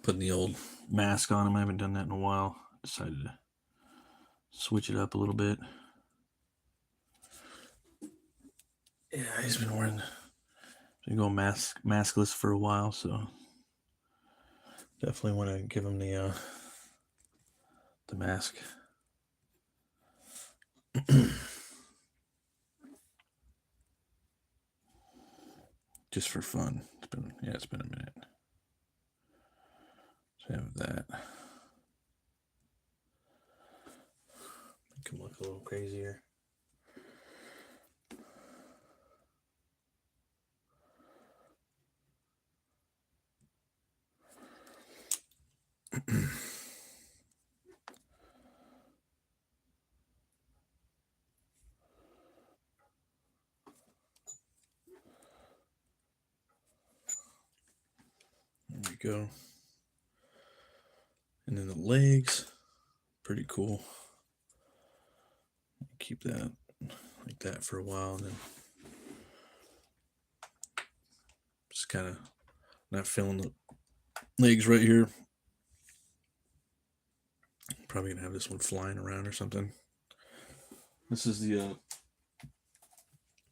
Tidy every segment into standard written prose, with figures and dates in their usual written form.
Putting the old mask on him. I haven't done that in a while. Decided to switch it up a little bit. Yeah, he's been going maskless for a while, so definitely want to give him the mask. Just for fun. It's been a minute. So I have that. Make him look a little crazier. There we go. And then the legs, pretty cool. Keep that like that for a while, and then just kind of not feeling the legs right here. Probably gonna have this one flying around or something. This is the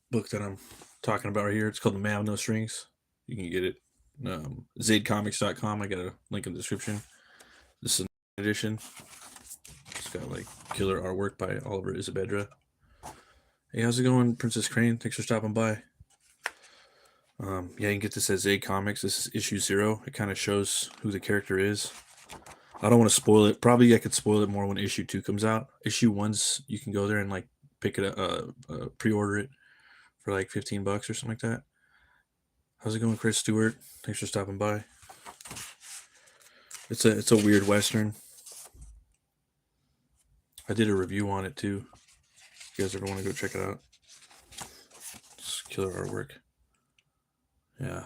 book that I'm talking about right here. It's called The Man with No Strings. You can get it zadecomics.com. I got a link in the description. This is an edition. It's got like killer artwork by Oliver Isabedra. Hey, how's it going, Princess Crane? Thanks for stopping by. Yeah, you can get this at Zade Comics. This is issue 0. It kind of shows who the character is. I don't want to spoil it. Probably I could spoil it more when issue 2 comes out. Issue 1's you can go there and like pick it up, pre-order it for like $15 or something like that. How's it going, Chris Stewart? Thanks for stopping by. It's a weird Western. I did a review on it too. If you guys ever want to go check it out. It's killer artwork. Yeah.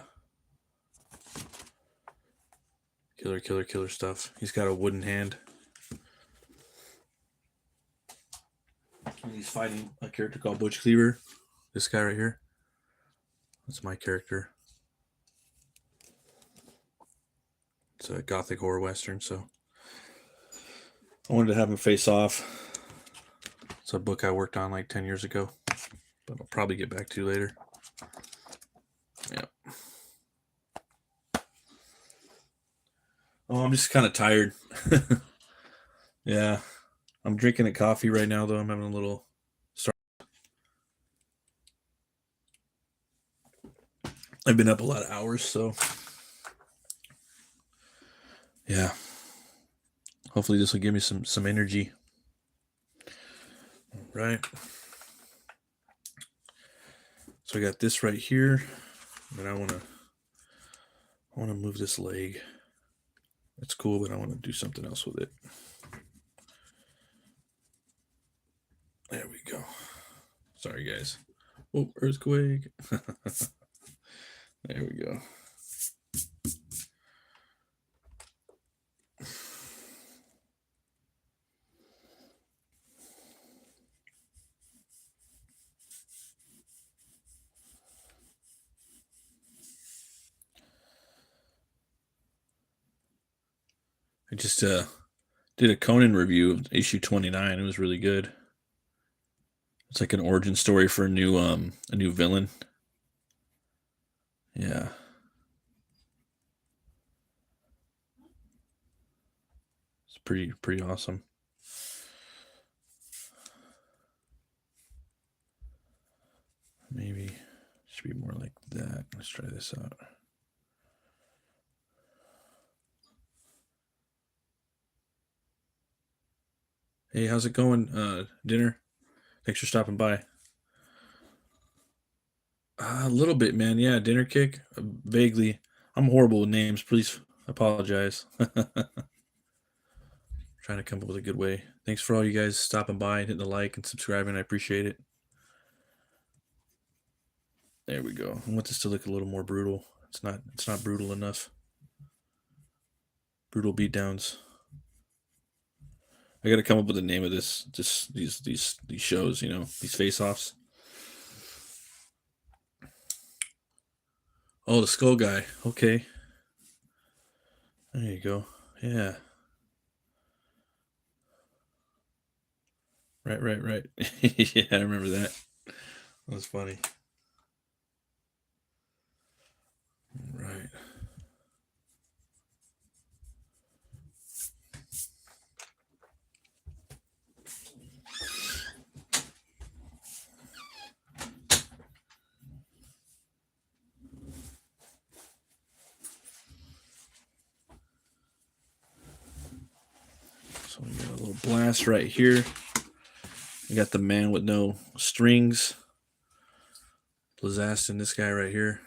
Killer stuff. He's got a wooden hand. And he's fighting a character called Butch Cleaver. This guy right here. That's my character. It's a gothic horror western, so I wanted to have him face off. It's a book I worked on like 10 years ago, but I'll probably get back to later. Yep. Oh, I'm just kind of tired. Yeah. I'm drinking a coffee right now, though. I'm having a little start. I've been up a lot of hours, so yeah. Hopefully this will give me some energy. All right. So I got this right here, and I want to move this leg. It's cool, but I want to do something else with it. There we go. Sorry, guys. Oh, earthquake. There we go. I just did a Conan review of issue 29. It was really good. It's like an origin story for a new villain. Yeah. It's pretty awesome. Maybe it should be more like that. Let's try this out. Hey, how's it going, Dinner? Thanks for stopping by. A little bit, man. Yeah, Dinner Kick. Vaguely. I'm horrible with names. Please apologize. Trying to come up with a good way. Thanks for all you guys stopping by and hitting the like and subscribing. I appreciate it. There we go. I want this to look a little more brutal. It's not brutal enough. Brutal beatdowns. I got to come up with a name of these shows, you know, these face-offs. Oh, the skull guy. Okay. There you go. Yeah. Right. Yeah, I remember that. That was funny. Right. So we got a little blast right here. We got the man with no strings. Blazasting this guy right here.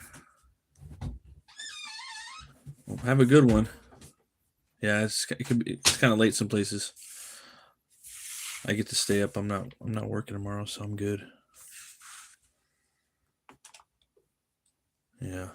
Well, have a good one. Yeah, it's kind of late some places. I get to stay up. I'm not working tomorrow, so I'm good. Yeah.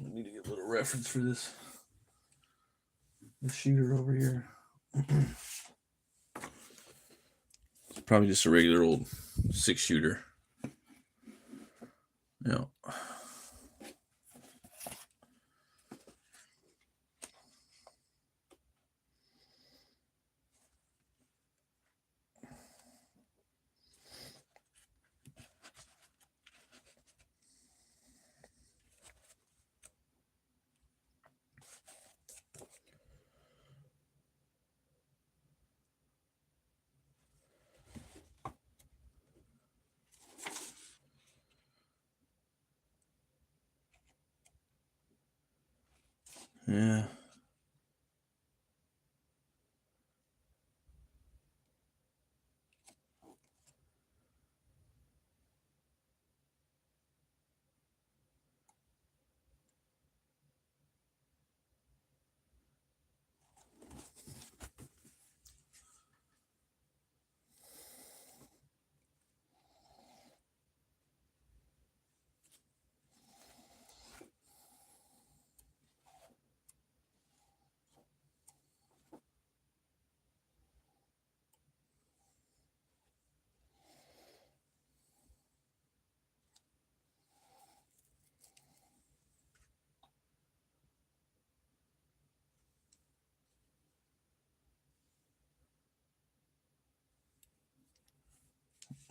I need to get a little reference for this. The shooter over here. It's probably just a regular old 6-shooter. Yeah. Yeah.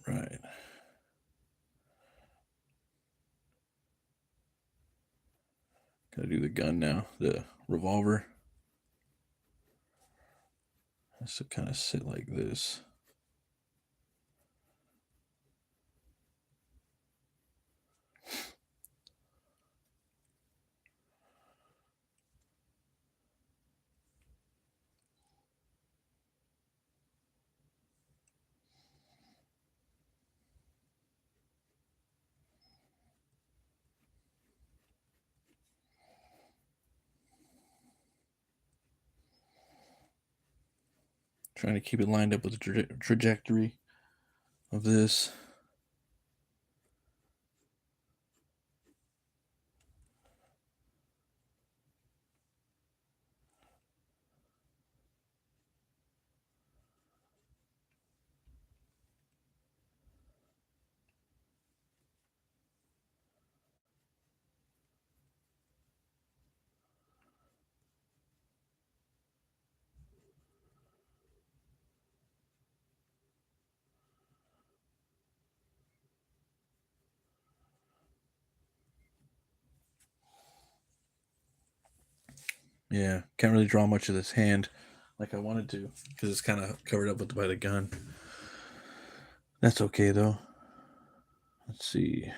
Right. Gotta do the gun now. The revolver. Has to kind of sit like this. Trying to keep it lined up with the trajectory of this. Yeah, can't really draw much of this hand like I wanted to because it's kind of covered up by the gun. That's okay though. Let's see.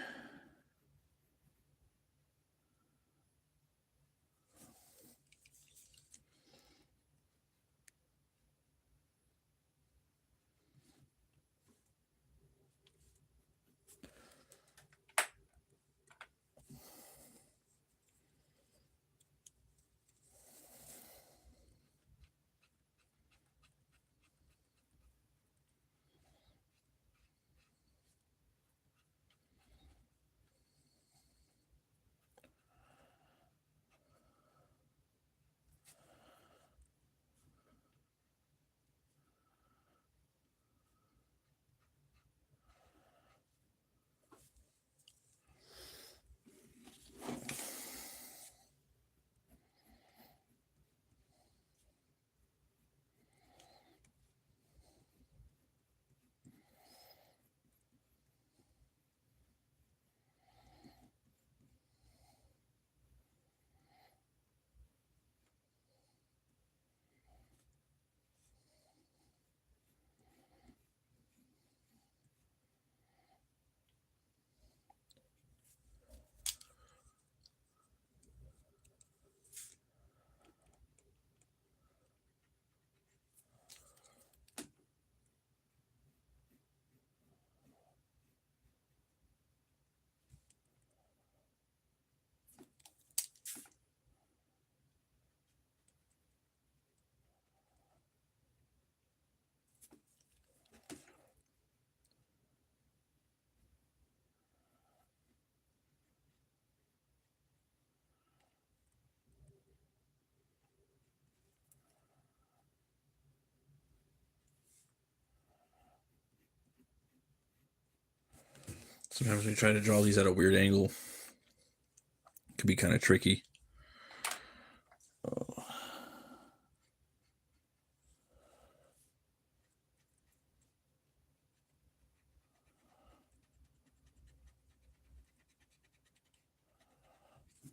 Sometimes when you try to draw these at a weird angle, it can be kind of tricky.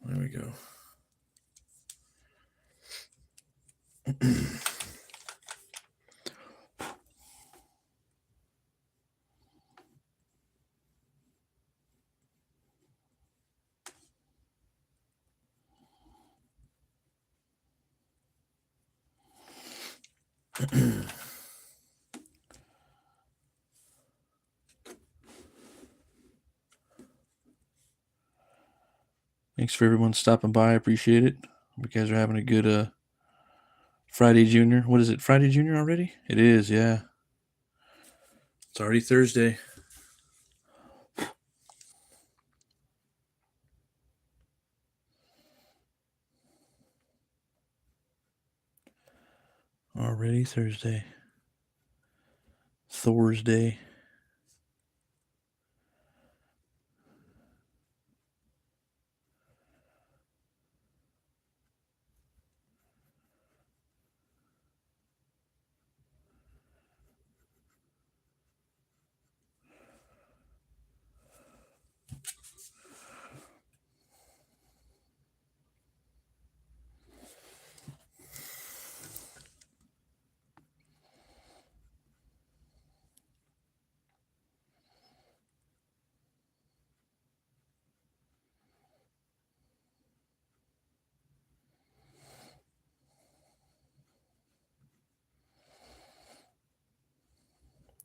There we go. Thanks for everyone stopping by. I appreciate it. Hope you guys are having a good Friday Junior. What is it? Friday Junior already? It is, yeah. It's already Thursday. Already Thursday. Thursday.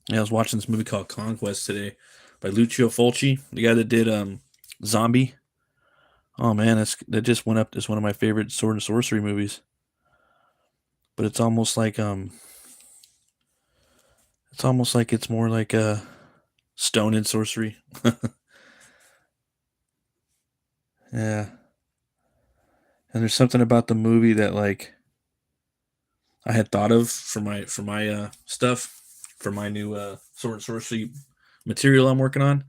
Yeah, I was watching this movie called Conquest today by Lucio Fulci, the guy that did Zombie. Oh man, that just went up as one of my favorite sword and sorcery movies. But it's almost like it's more like a stone and sorcery. Yeah. And there's something about the movie that like I had thought of for my stuff for my new sword and sorcery material I'm working on.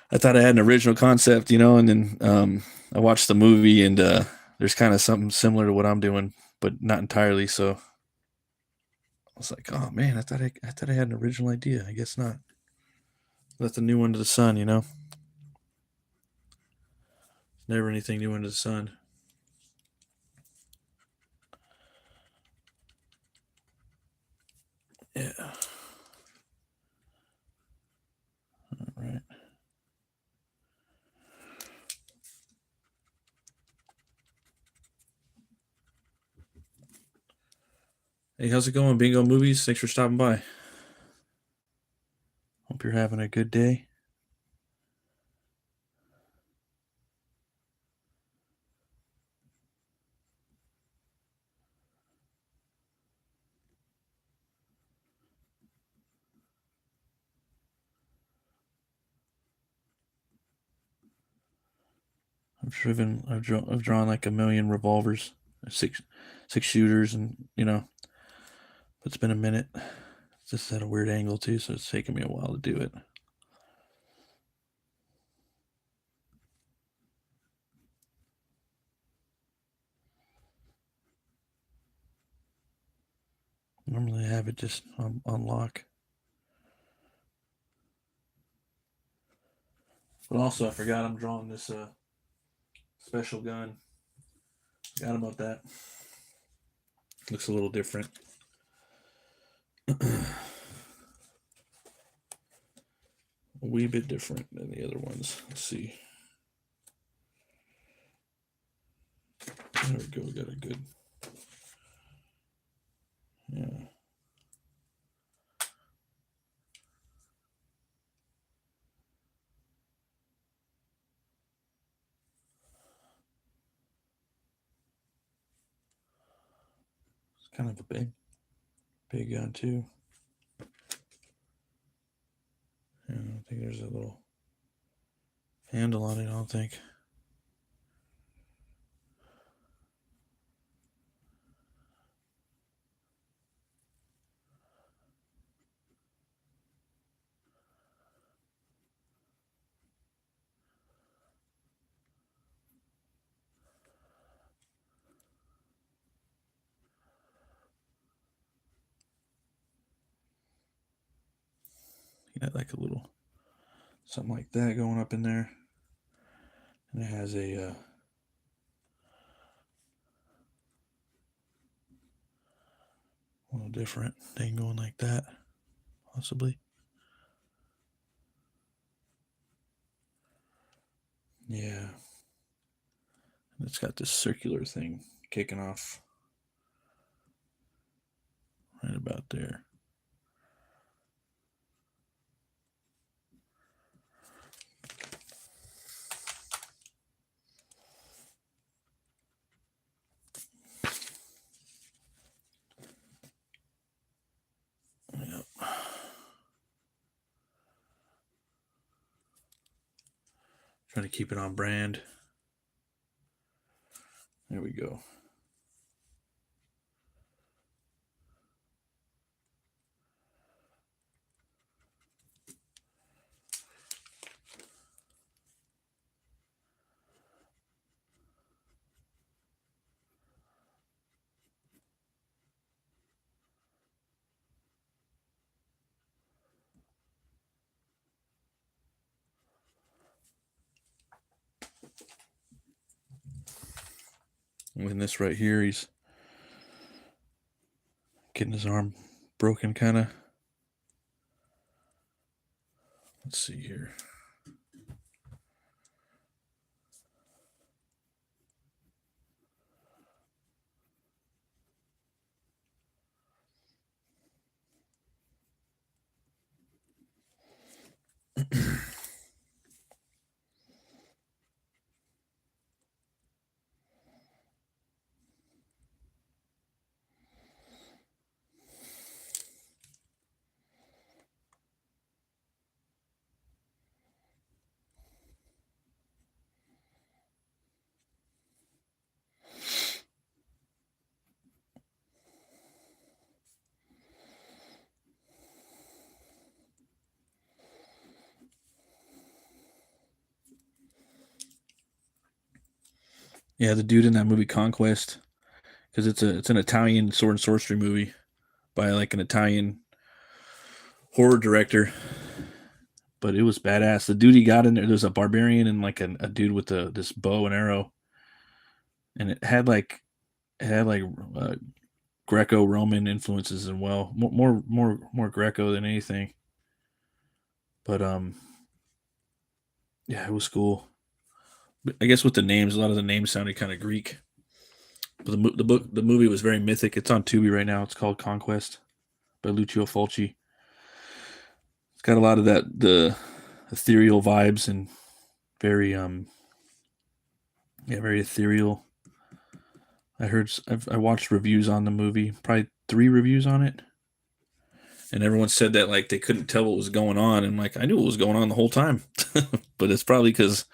I thought I had an original concept, and then I watched the movie and there's kind of something similar to what I'm doing, but not entirely. So I was like, oh man, I thought I had an original idea. I guess not. That's the new under the sun. Never anything new under the sun. Yeah. All right. Hey, how's it going, Bingo Movies? Thanks for stopping by. Hope you're having a good day. I've drawn like a million revolvers, six shooters, and it's been a minute. It's just at a weird angle too, so it's taken me a while to do it. Normally I have it just on lock. But also I forgot I'm drawing this special gun. Forgot about that. Looks a little different. A wee bit different than the other ones. Let's see. There we go. We got a good. Yeah. It's kind of a big gun too. Yeah, I think there's a little handle on it, I don't think. You got like a little something like that going up in there, and it has a little different thing going like that, possibly. Yeah. And it's got this circular thing kicking off right about there. Yep. Trying to keep it on brand. There we go. And this right here, he's getting his arm broken, kind of. Let's see here. Yeah, the dude in that movie Conquest, because it's an Italian sword and sorcery movie by like an Italian horror director, but it was badass. The dude he got in there's a barbarian and like a dude with this bow and arrow, and it had like Greco-Roman influences as well, more Greco than anything. But yeah, it was cool. But I guess with the names, a lot of the names sounded kind of Greek. But the movie was very mythic. It's on Tubi right now. It's called Conquest by Lucio Fulci. It's got a lot of the ethereal vibes and very very ethereal. I watched reviews on the movie, probably 3 reviews on it, and everyone said that like they couldn't tell what was going on, and like I knew what was going on the whole time, but it's probably because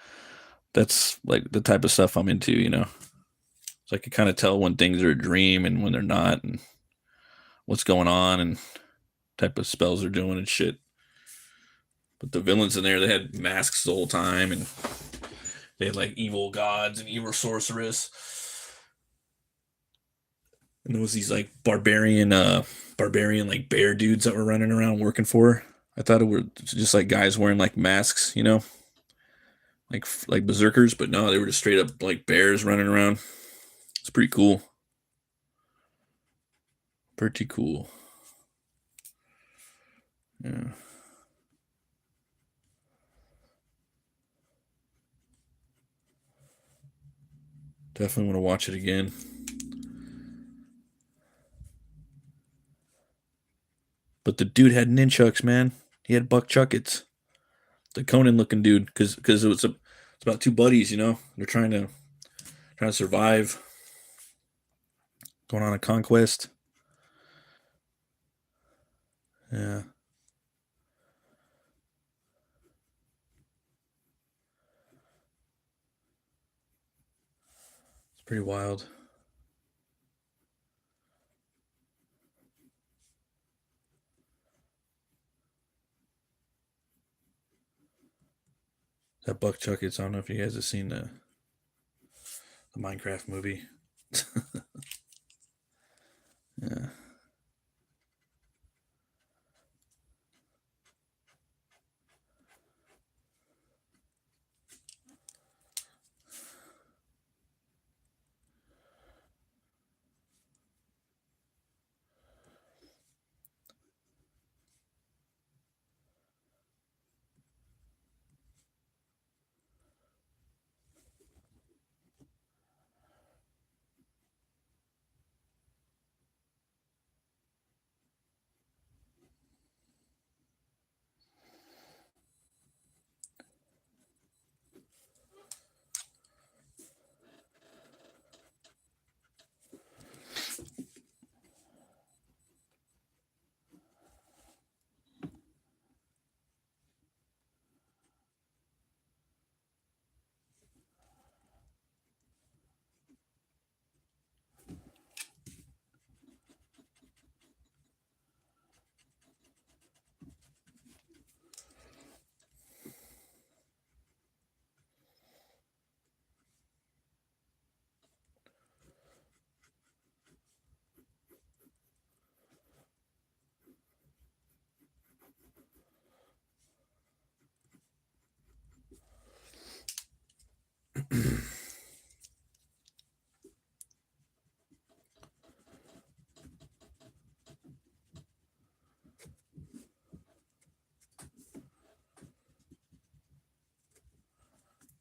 that's like the type of stuff I'm into. So I could kind of tell when things are a dream and when they're not, and what's going on and type of spells they're doing and shit. But the villains in there, they had masks the whole time, and they had like evil gods and evil sorceress. And there was these like barbarian like bear dudes that were running around working for her. I thought it were just like guys wearing like masks, like berserkers, but no, they were just straight up like bears running around. It's pretty cool. Pretty cool. Yeah. Definitely want to watch it again. But the dude had nunchucks, man. He had buck chuckets. The Conan looking dude, because it's about two buddies, They're trying to survive, going on a conquest. Yeah, it's pretty wild. That buck chuckets. I don't know if you guys have seen the Minecraft movie. Yeah.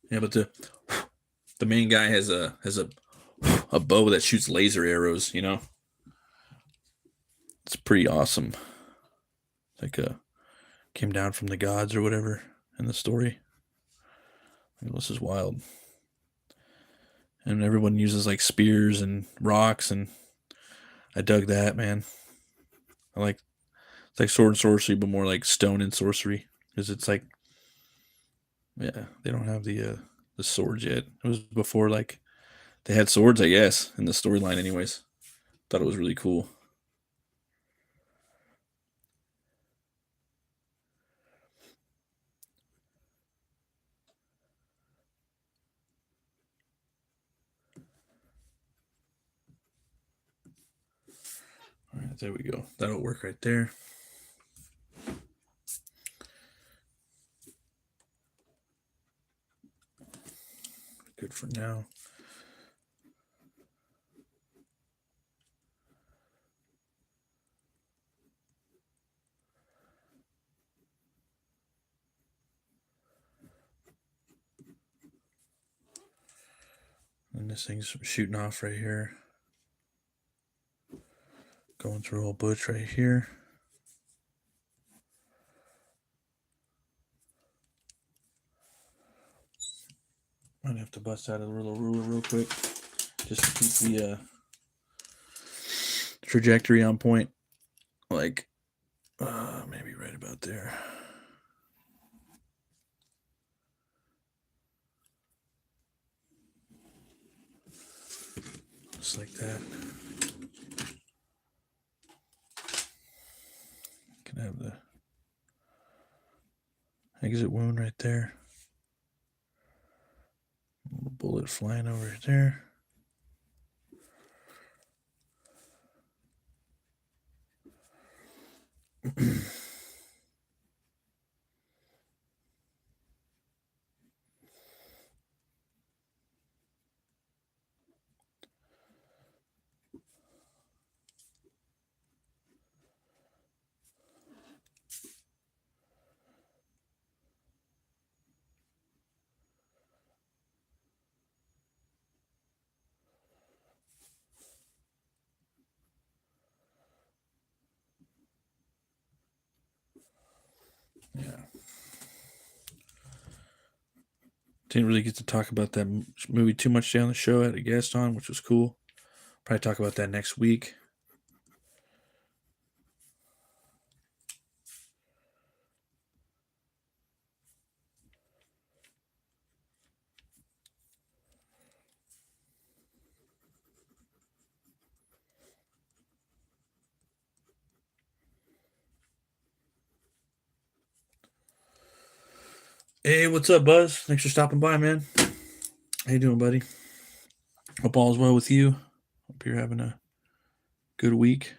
Yeah, but the main guy has a bow that shoots laser arrows, you know? It's pretty awesome. Like came down from the gods or whatever in the story. This is wild. And everyone uses like spears and rocks, and I dug that, man. I like it's like sword and sorcery, but more like stone and sorcery, because it's like, yeah, they don't have the swords yet. It was before like they had swords, I guess, in the storyline. Anyways, thought it was really cool. All right, there we go. That'll work right there. Good for now. And this thing's shooting off right here. Going through old Butch right here. Might have to bust out a little ruler real quick, just to keep the trajectory on point. Like, maybe right about there. Just like that. Can have the exit wound right there. A little bullet flying over there. Yeah. Didn't really get to talk about that movie too much down the show. I had a guest on, which was cool. Probably talk about that next week. Hey, what's up, Buzz? Thanks for stopping by, man. How you doing, buddy? Hope all's well with you. Hope you're having a good week.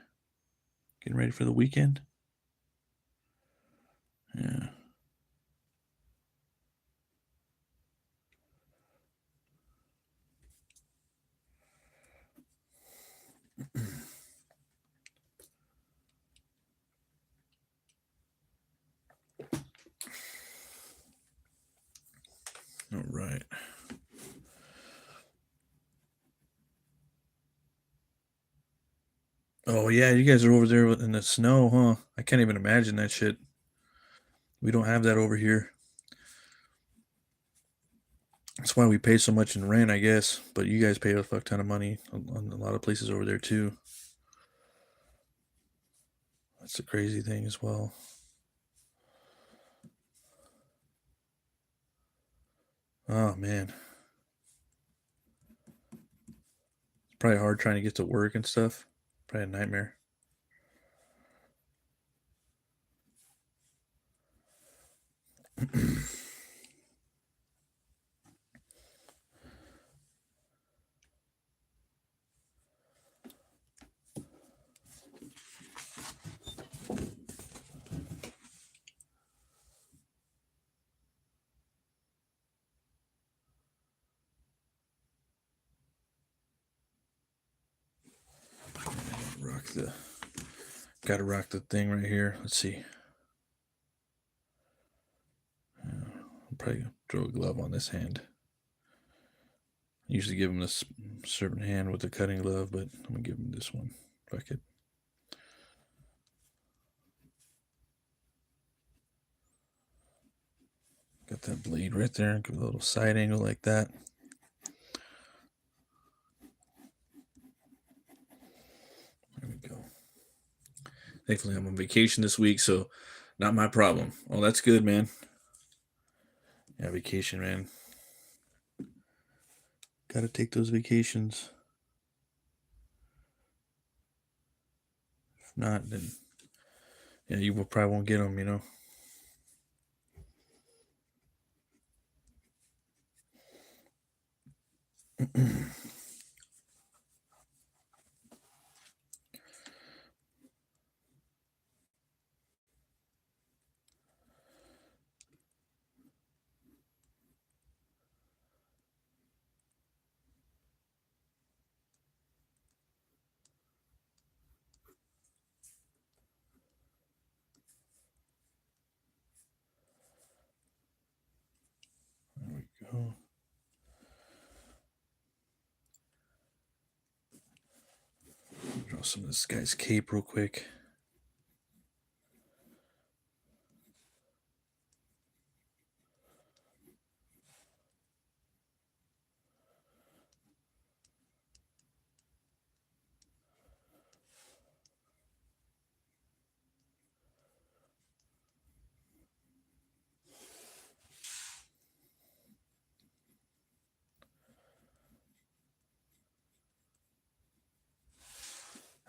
Getting ready for the weekend. Yeah. All right. Oh yeah, you guys are over there in the snow, huh? I can't even imagine that shit. We don't have that over here. That's why we pay so much in rent, I guess. But you guys pay a fuck ton of money on a lot of places over there too. That's a crazy thing as well. Oh man, it's probably hard trying to get to work and stuff. Probably a nightmare. the thing right here. Let's see. I'll probably throw a glove on this hand. Usually give him this certain hand with the cutting glove, but I'm gonna give him this one if I could. Got that blade right there. Give a little side angle like that. There we go. Thankfully, I'm on vacation this week, so not my problem. Oh, that's good, man. Yeah, vacation, man. Gotta take those vacations. If not, then yeah, you probably won't get them, you know. There we go. Draw some of this guy's cape real quick.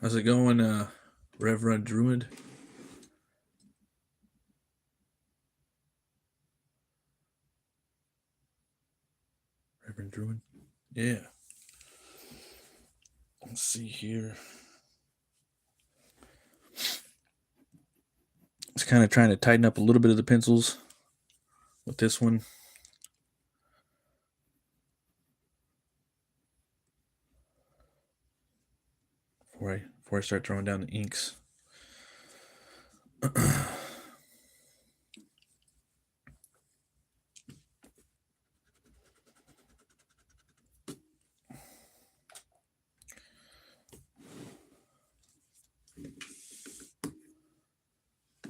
How's it going, Reverend Druid? Reverend Druid? Yeah. Let's see here. Just kind of trying to tighten up a little bit of the pencils with this one. Before I start throwing down the inks.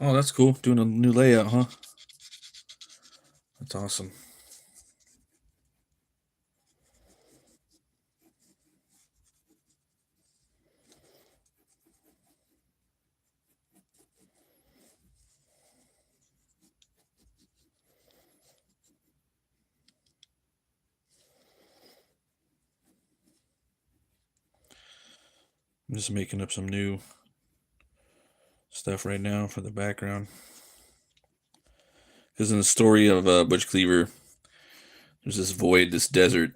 Oh, that's cool. Doing a new layout, huh? That's awesome. I'm just making up some new stuff right now for the background. Because in the story of Butch Cleaver, there's this void, this desert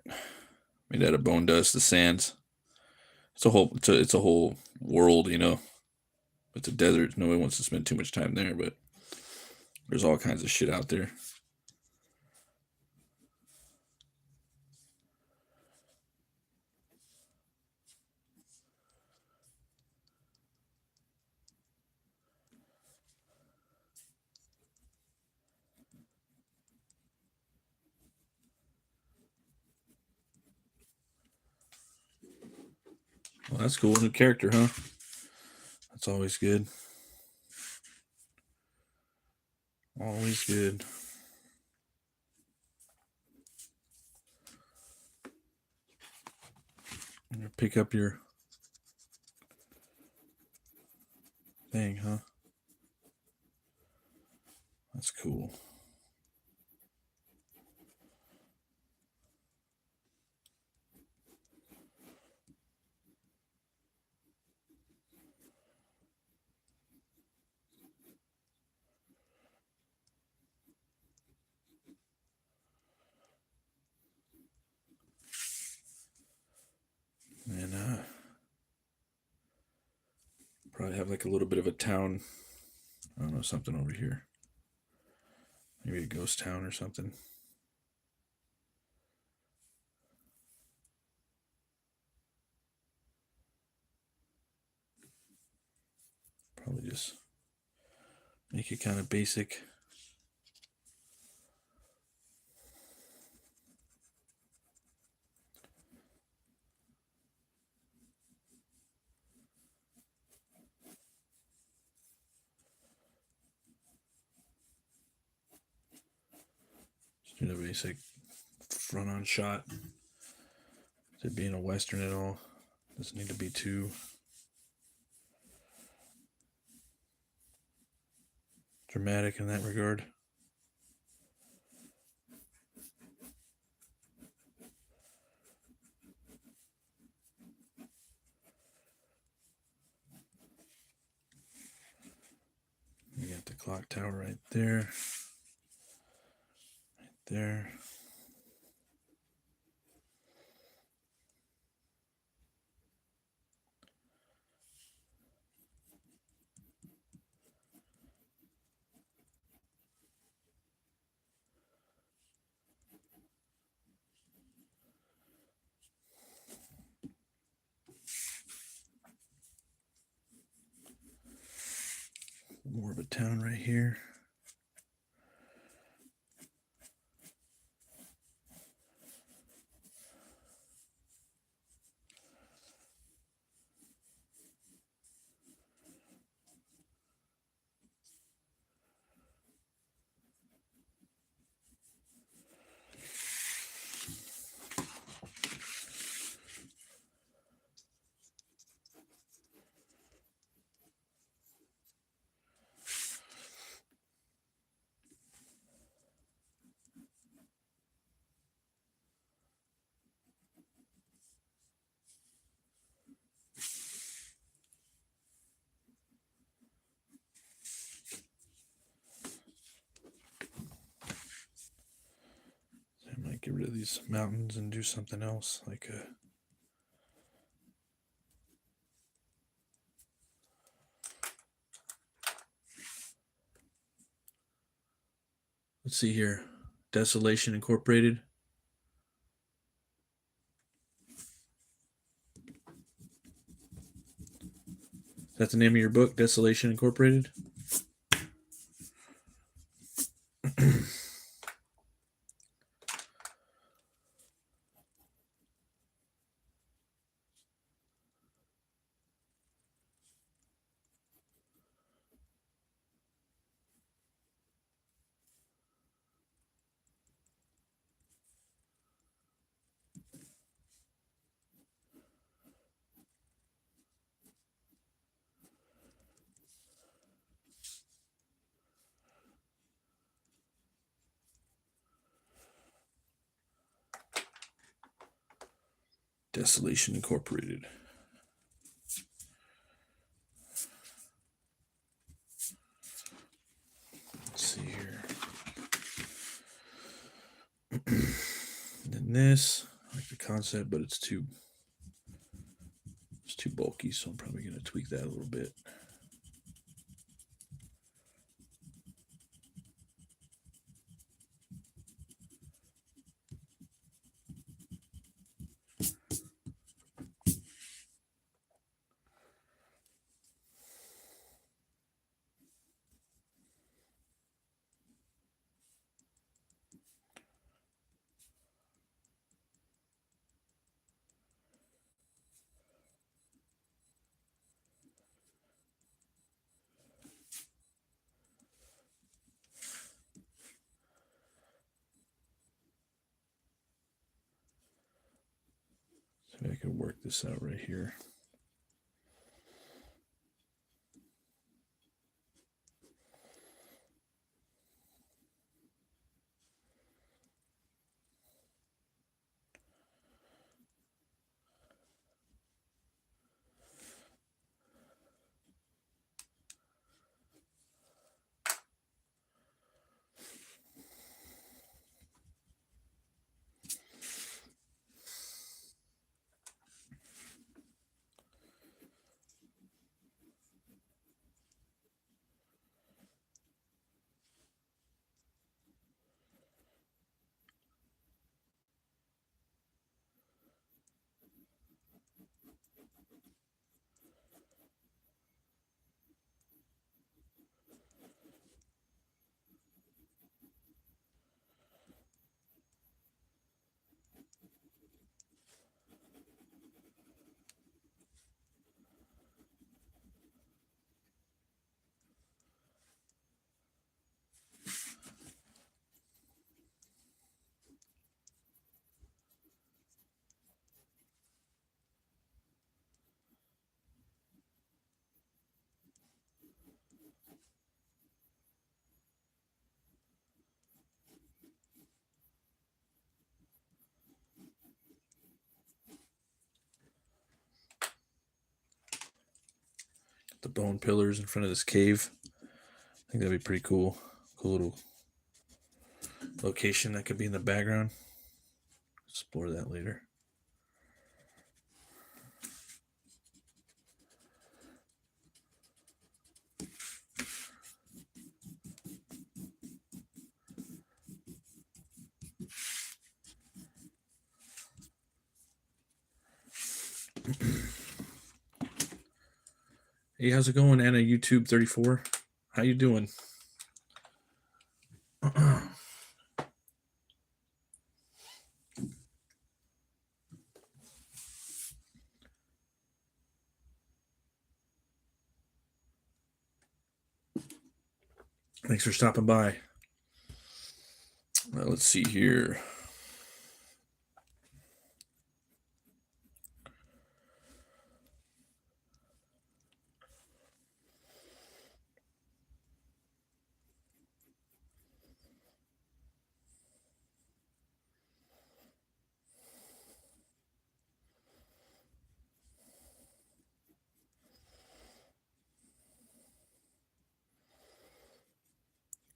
made out of bone dust, the sands. It's a whole world, you know. It's a desert. Nobody wants to spend too much time there, but there's all kinds of shit out there. Well, that's cool. New character, huh? That's always good. Always good. You pick up your thing, huh? That's cool. And probably have like a little bit of a town. I don't know, something over here. Maybe a ghost town or something. Probably just make it kind of basic. Just do the basic front on shot. It being a Western at all. Doesn't need to be too dramatic in that regard. You got the clock tower right there. Right there. More of a town right here. I might get rid of these mountains and do something else, like a let's see here. Desolation Incorporated. Is that the name of your book, Desolation Incorporated? Desolation Incorporated. Let's see here. Then this, I like the concept, but it's too bulky, so I'm probably going to tweak that a little bit. So I can work this out right here. The bone pillars in front of this cave. I think that'd be pretty cool. Cool little location that could be in the background. Explore that later. Hey, how's it going, Anna? YouTube 34. How you doing? Thanks for stopping by. Let's see here.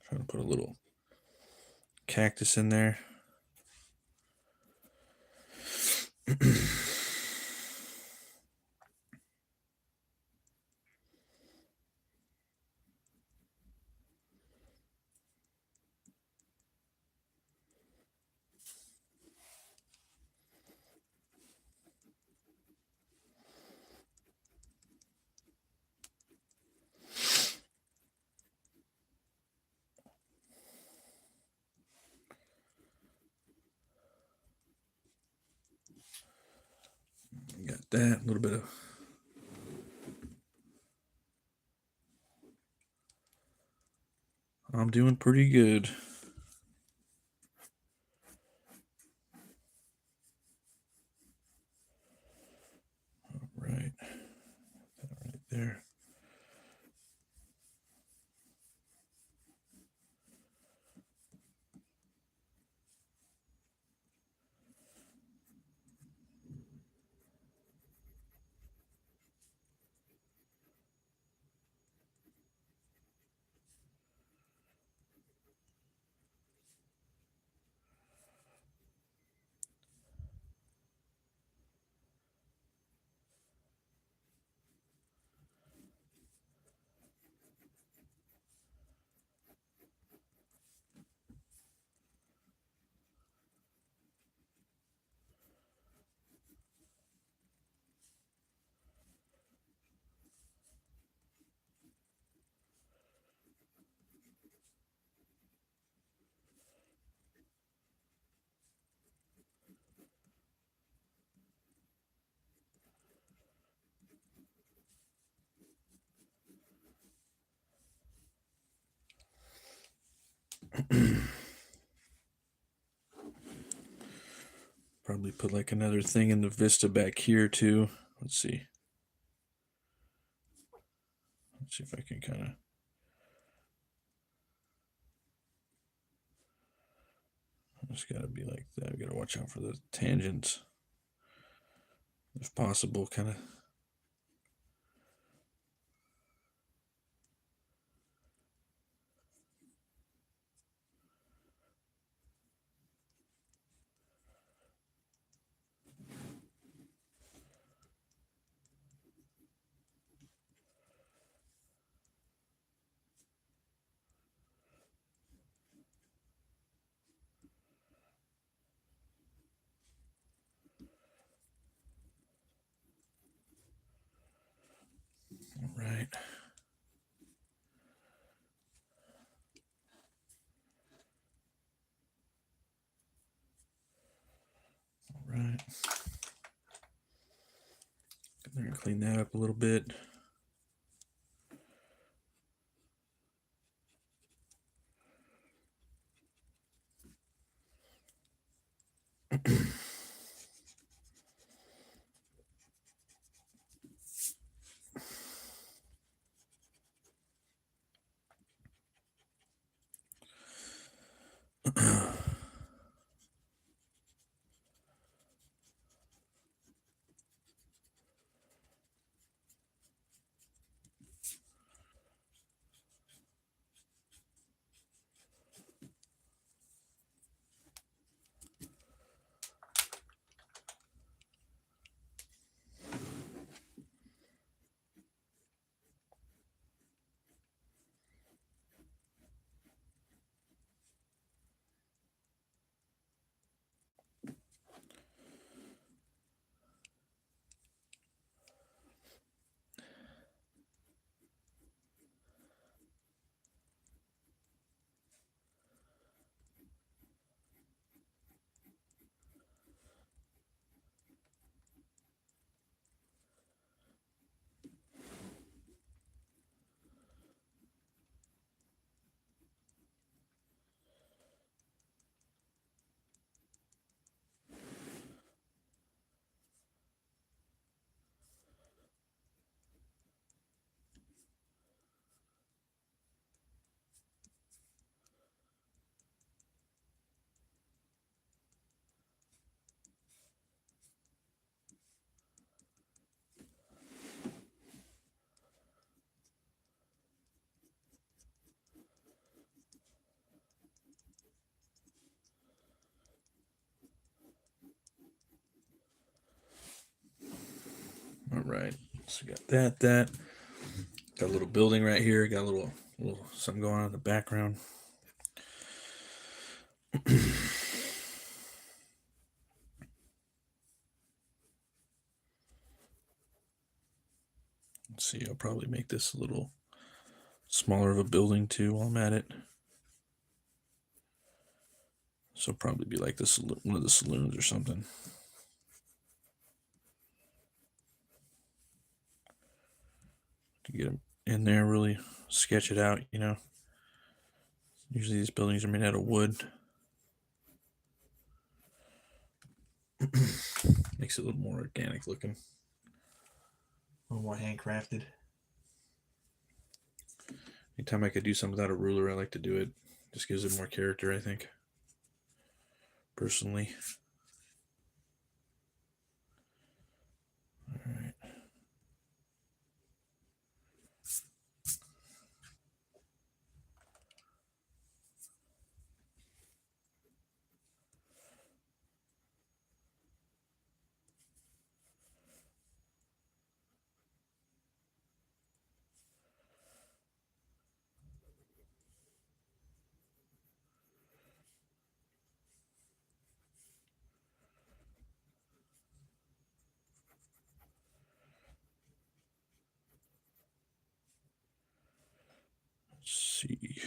Trying to put a little cactus in there. Got that, a little bit of I'm doing pretty good. All right. That right there. Probably put like another thing in the vista back here too. Let's see. Let's see if I can kind of. It's got to be like that. We got to watch out for the tangents, if possible. Kind of. All right. All right. I'm going to clean that up a little bit. Right. So we got that. Got a little building right here. Got a little something going on in the background. Let's see. I'll probably make this a little smaller of a building too while I'm at it. So probably be like this, one of the saloons or something. To get them in there, really sketch it out, you know. Usually these buildings are made out of wood. Makes it a little more organic looking. A little more handcrafted. Anytime I could do something without a ruler, I like to do it. Just gives it more character, I think. Personally. All right. Let's see.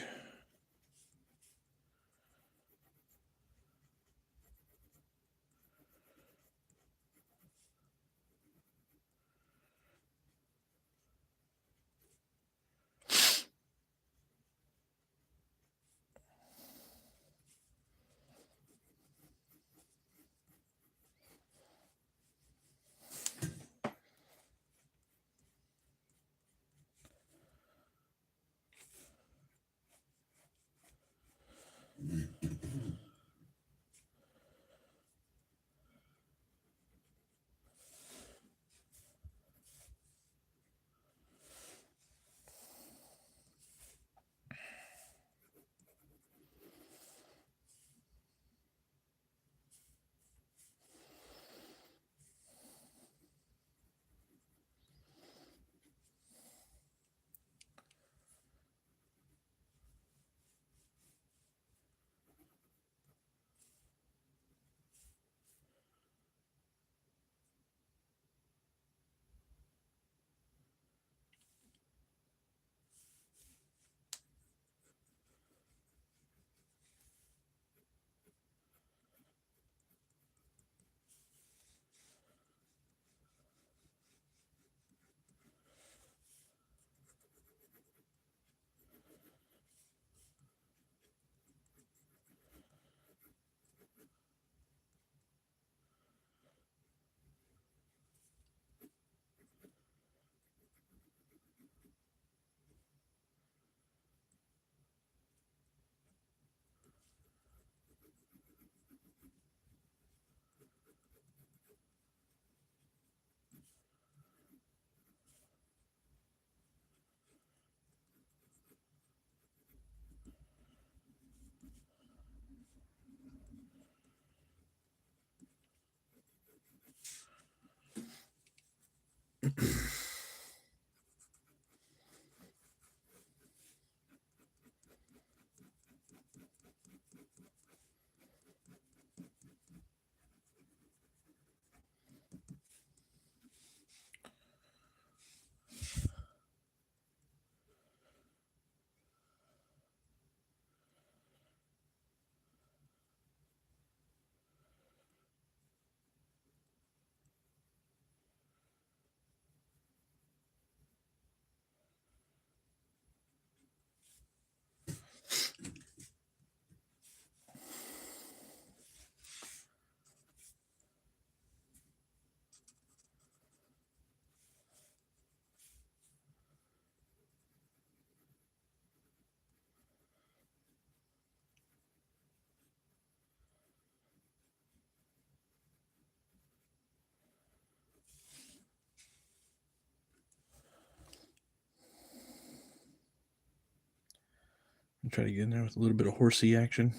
I'll try to get in there with a little bit of horsey action.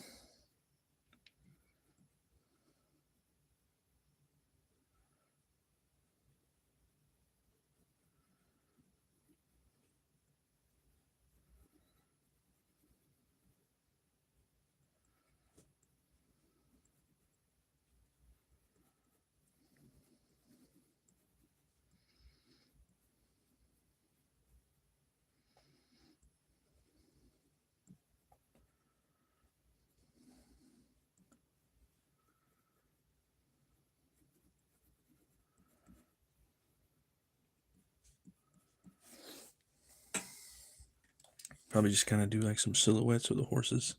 Probably just kind of do like some silhouettes of the horses.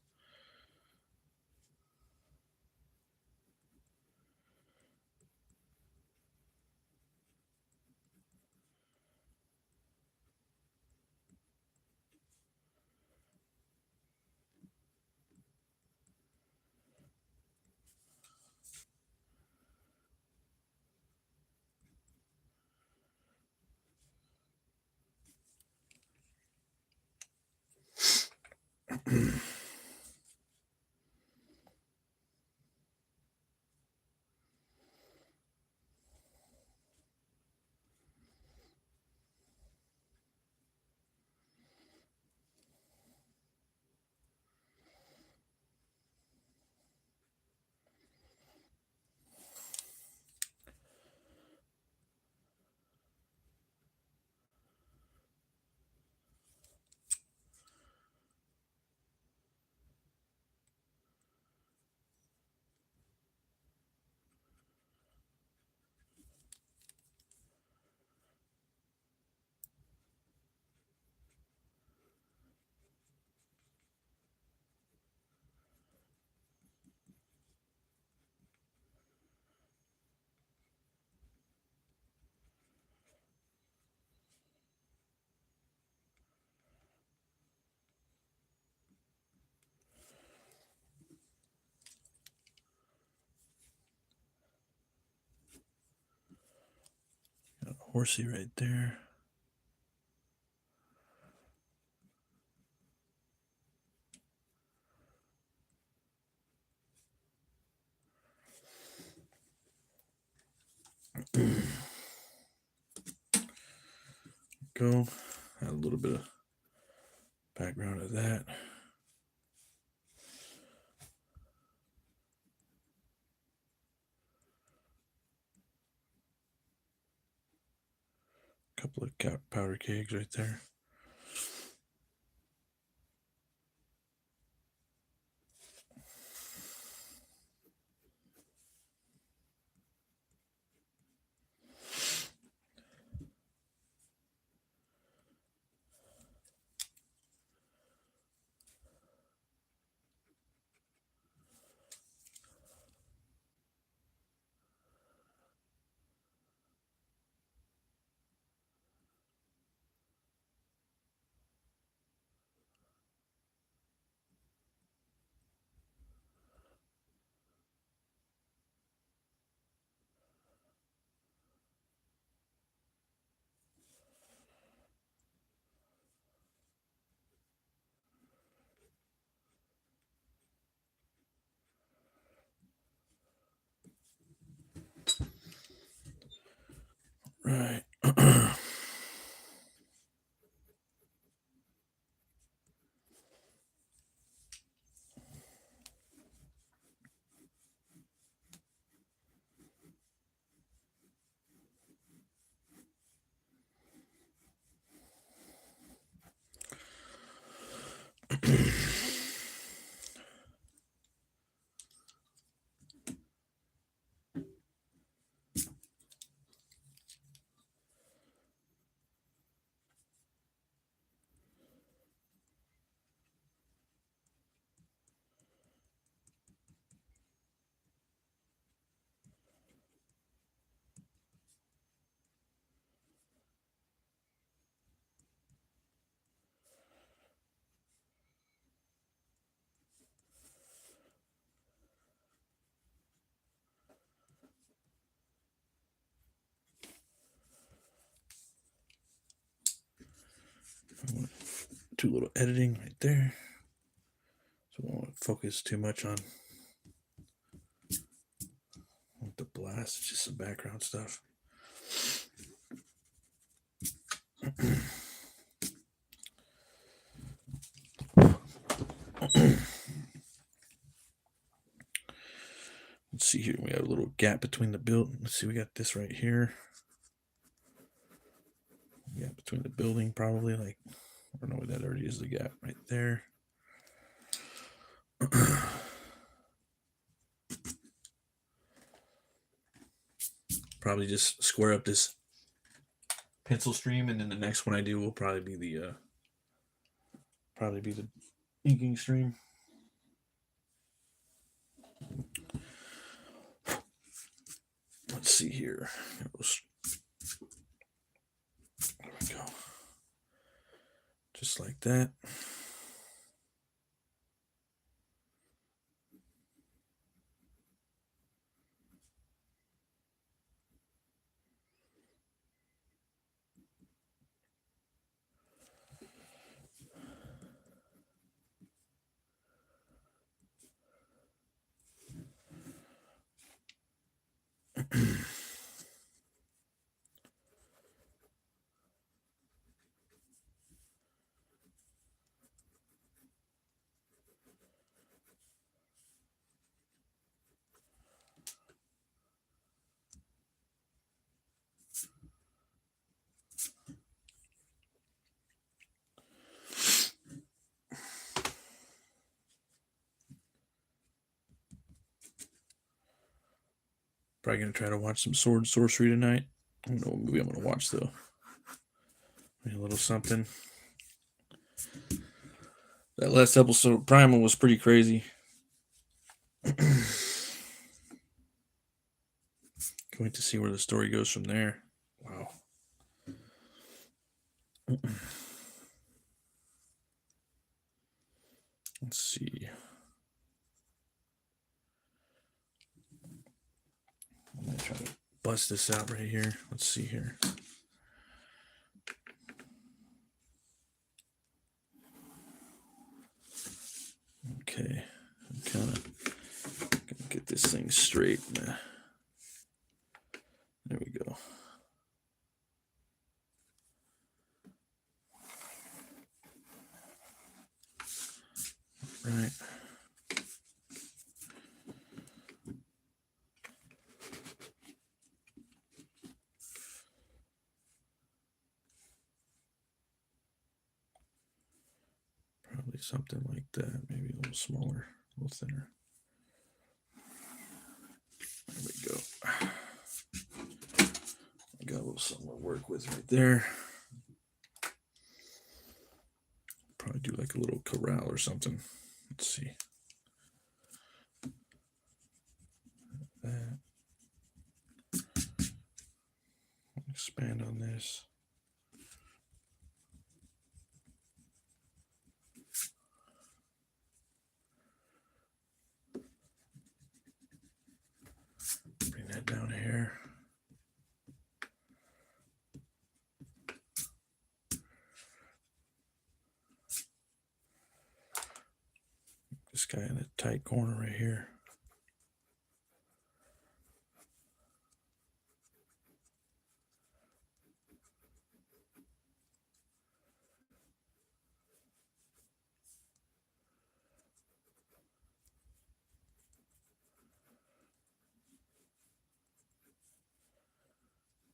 Got a horsey right there. Go. Add a little bit of background of that. Couple of powder kegs right there. Right. Do a little editing right there. So we won't focus too much on the blast, it's just some background stuff. Let's see here. We have a little gap between the build. Let's see. We got this right here. Gap between the building, probably like I don't know what that already is. The gap right there. Probably just square up this pencil stream, and then the next one I do will probably be the Probably be the inking stream. Let's see here. There we go. Just like that. Probably gonna try to watch some Sword and Sorcery tonight. I don't know what movie I'm gonna watch though. Maybe a little something. That last episode, Primal, was pretty crazy. Can't wait to see where the story goes from there. Wow. Let's see. I'm gonna try to bust this out right here. Let's see here. Okay, I'm kind of gonna get this thing straight. There we go. Right. Probably something like that. Maybe a little smaller, a little thinner. There we go. I got a little something to work with right there. Probably do like a little corral or something. Let's see. That. Expand on this. Bring that down here. This guy in a tight corner right here.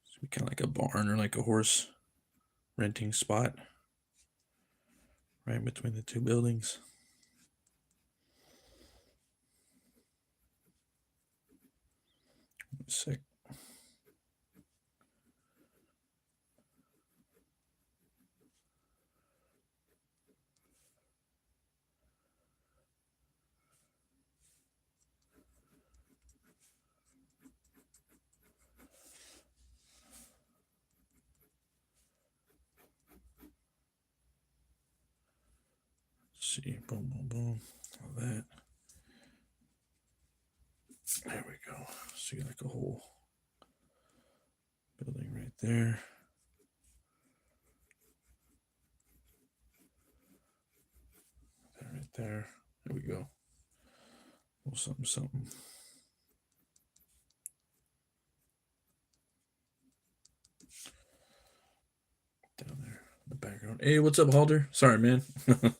It's kind of like a barn or like a horse renting spot right between the two buildings. Sick. Let's see, boom, boom, boom, all that. There we go. See like a whole building right there. Right there. There we go. A little something, something. Down there in the background. Hey, what's up, Halder? Sorry, man. How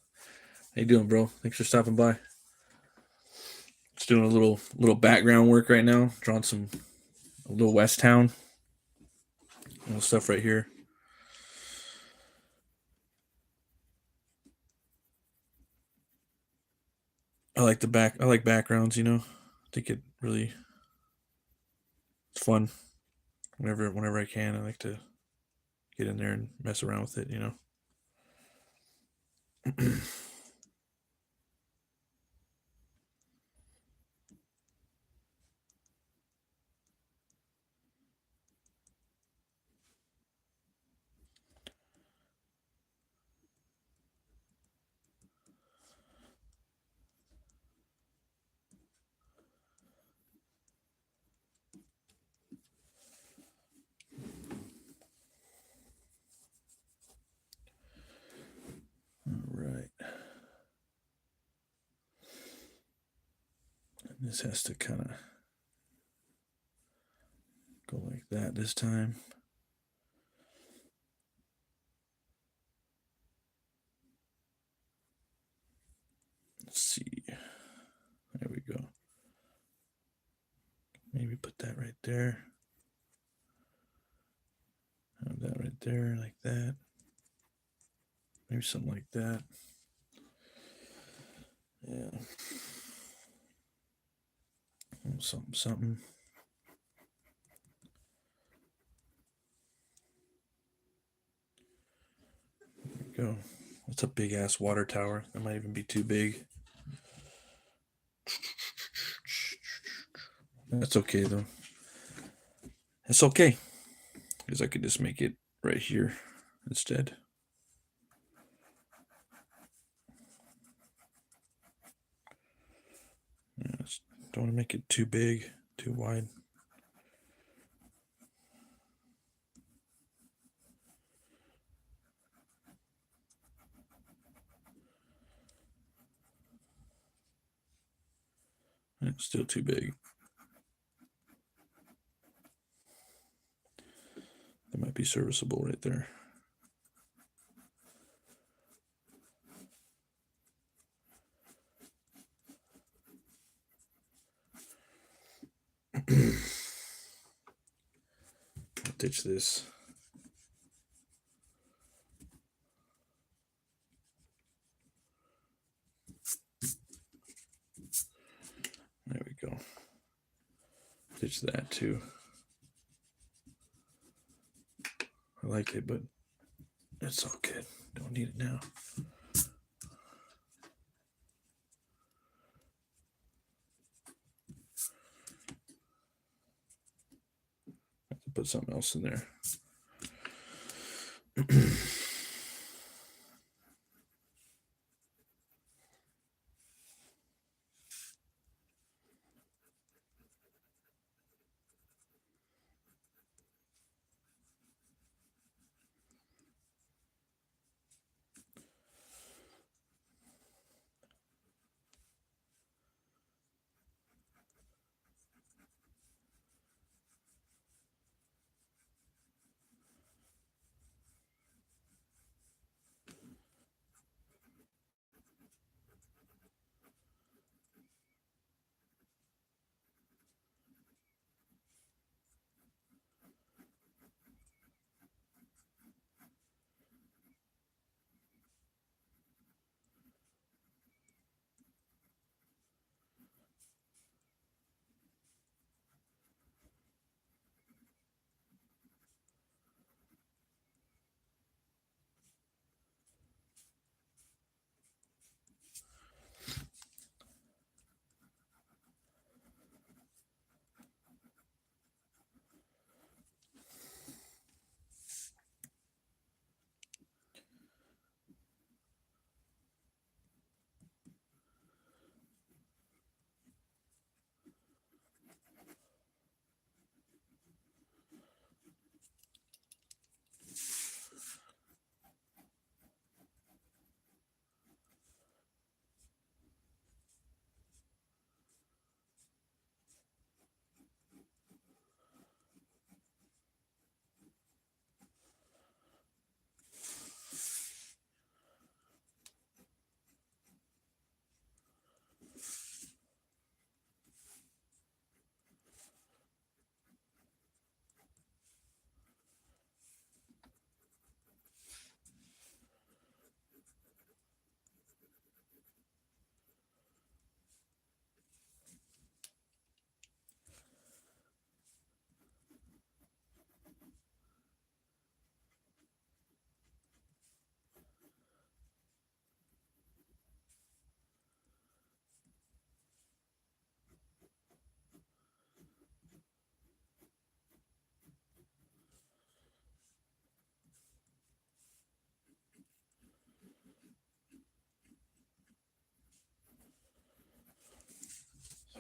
you doing, bro? Thanks for stopping by. Just doing a little background work right now. Drawing a little West Town. Little stuff right here. I like backgrounds, you know. I think it really it's fun. Whenever I can, I like to get in there and mess around with it, you know. Right. And this has to kind of go like that this time. Let's see. There we go. Maybe put that right there. Have that right there, like that. Maybe something like that. Yeah. Something. There we go. That's a big ass water tower. That might even be too big. That's okay though. It's okay. Because I could just make it right here instead. Yeah, don't want to make it too big, too wide. It's still too big. That might be serviceable right there. Ditch this. There we go. Ditch that too. I like it, but it's all good. Don't need it now. I have to put something else in there.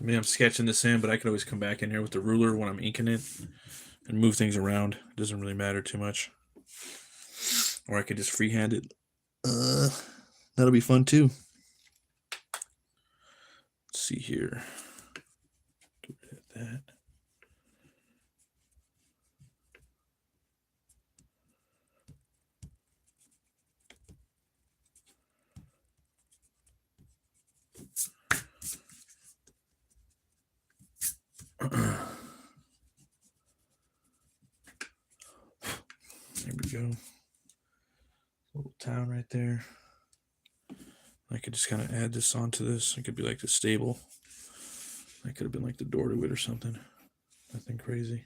I mean, I'm sketching this in, but I could always come back in here with the ruler when I'm inking it and move things around. It doesn't really matter too much. Or I could just freehand it. That'll be fun too. Let's see here. Get rid of that. There we go. Little town right there. I could just kind of add this onto this. It could be like the stable. That could have been like the door to it or something. Nothing crazy.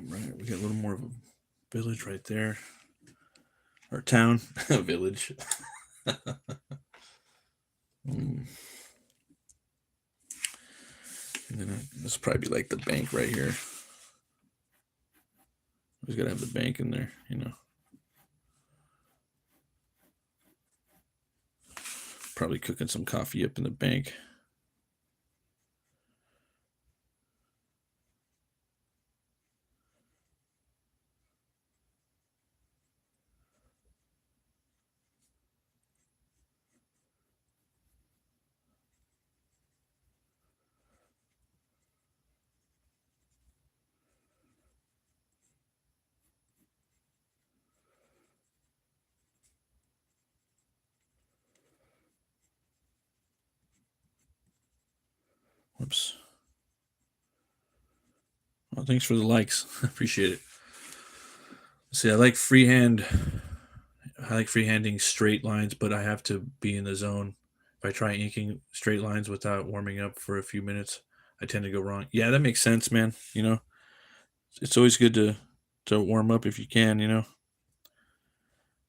Right, we got a little more of a village right there. Or town. Village. And then this will probably be like the bank right here. We gotta have the bank in there, you know. Probably cooking some coffee up in the bank. Whoops. Well, thanks for the likes. Appreciate it. See, I like freehanding straight lines, but I have to be in the zone. If I try inking straight lines without warming up for a few minutes, I tend to go wrong. Yeah, that makes sense, man. You know, it's always good to warm up if you can, you know.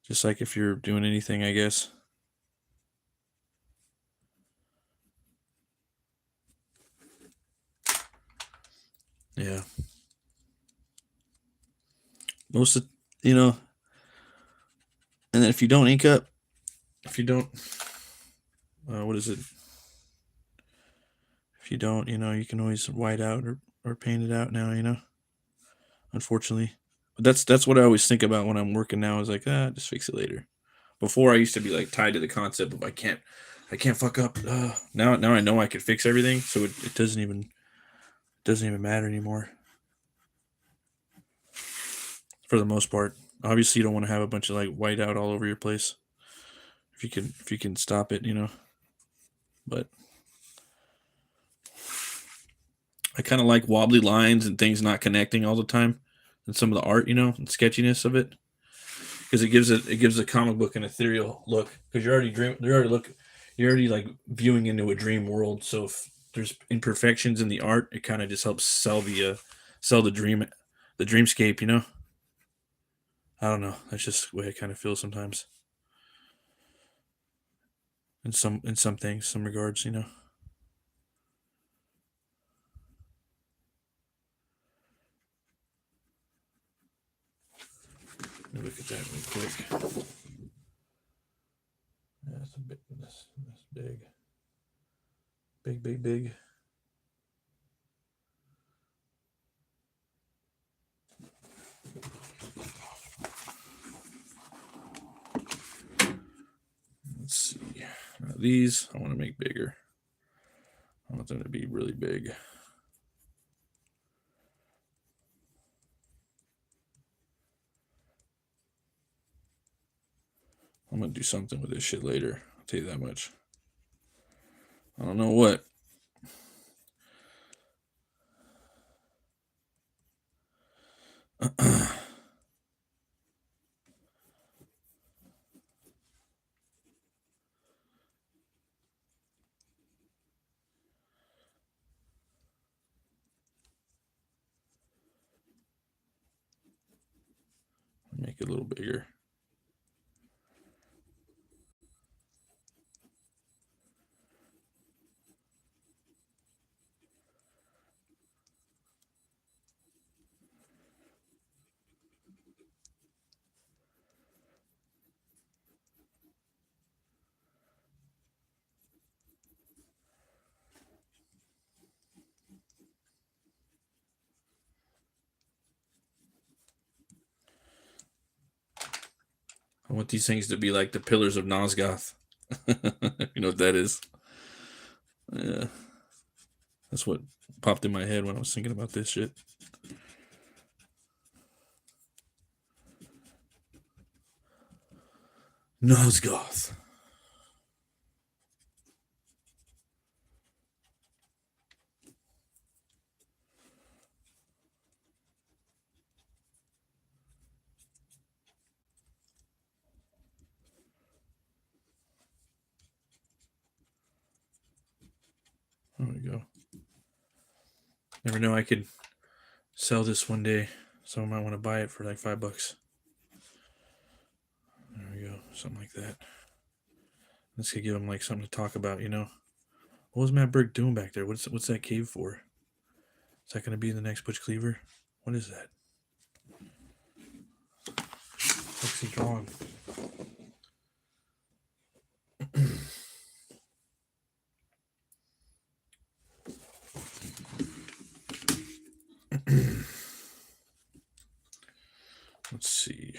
Just like if you're doing anything, I guess. Yeah. Most of, you know, and then if you don't ink up, if you don't, what is it? If you don't, you know, you can always white out or paint it out now, you know, unfortunately. That's what I always think about when I'm working now, is like, just fix it later. Before I used to be like tied to the concept of I can't fuck up. Now I know I can fix everything, so it doesn't even matter anymore for the most part. Obviously, you don't want to have a bunch of like white out all over your place. If you can stop it, you know. But I kind of like wobbly lines and things not connecting all the time, and some of the art, you know, and sketchiness of it, because it gives a comic book an ethereal look, because you're already like viewing into a dream world. So if there's imperfections in the art, it kind of just helps sell the dreamscape, you know. I don't know. That's just the way I kind of feel sometimes in some things, some regards, you know. Let me look at that real quick. Yeah, that's a bit. That's big. Big. Let's see. Now these I want to make bigger. I want them to be really big. I'm gonna do something with this shit later. I'll tell you that much. I don't know what. Make it a little bigger. I want these things to be like the pillars of Nosgoth. You know what that is? Yeah. That's what popped in my head when I was thinking about this shit. Nosgoth. There we go. Never know, I could sell this one day. Someone might want to buy it for like $5. There we go. Something like that. This could give them like something to talk about, you know. What was Matt Berg doing back there? What's that cave for? Is that going to be in the next Butch Cleaver? What is that? What's he drawing? Let's see.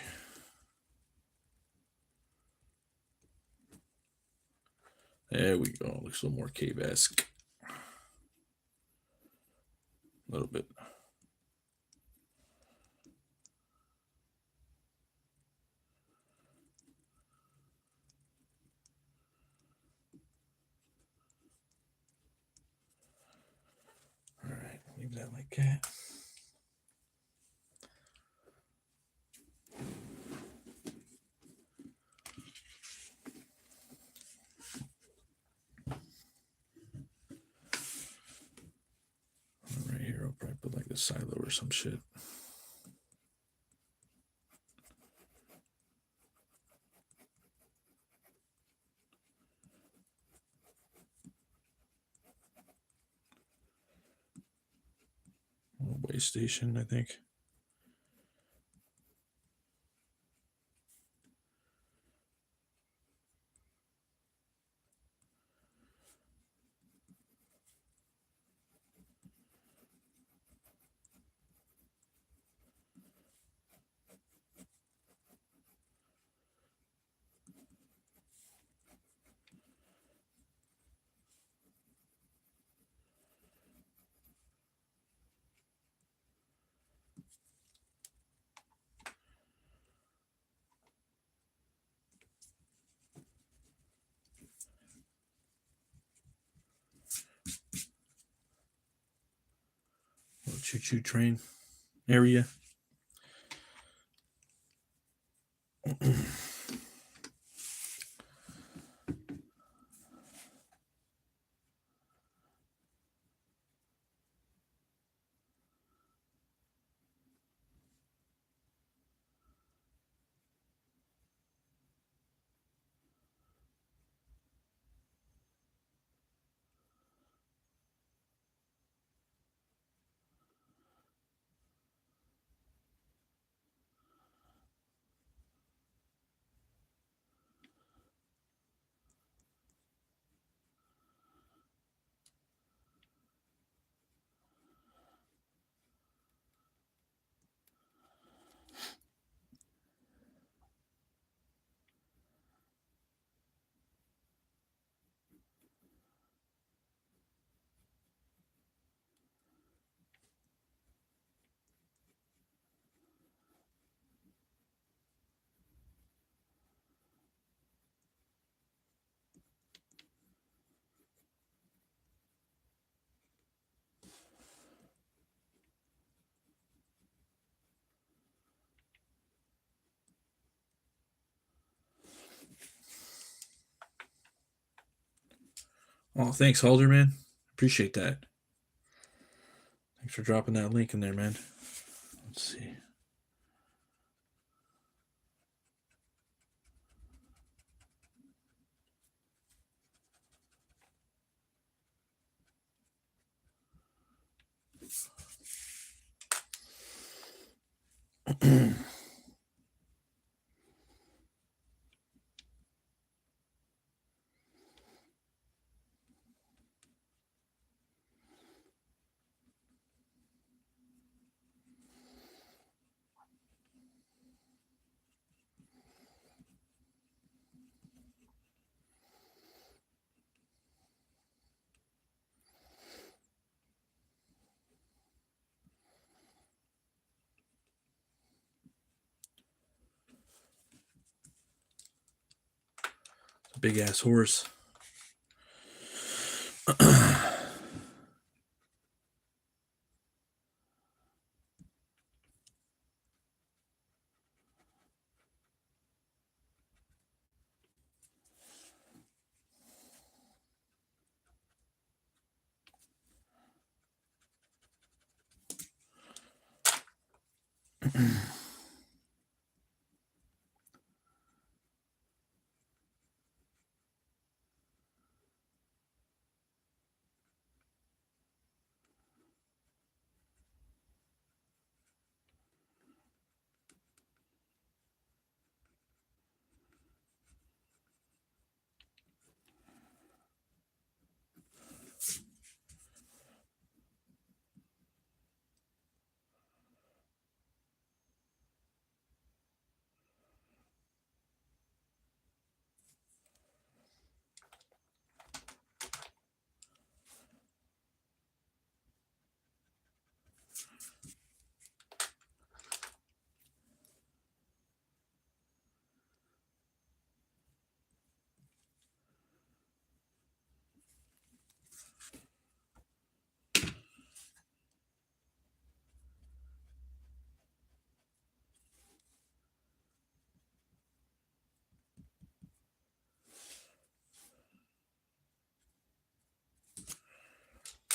There we go. Looks a little more cave-esque. A little bit. All right, leave that like that. Right here, I'll probably put like a silo or some shit. A little way station, I think. choo-choo train area. Oh, thanks, Halder, man. Appreciate that. Thanks for dropping that link in there, man. Let's see. Big ass horse.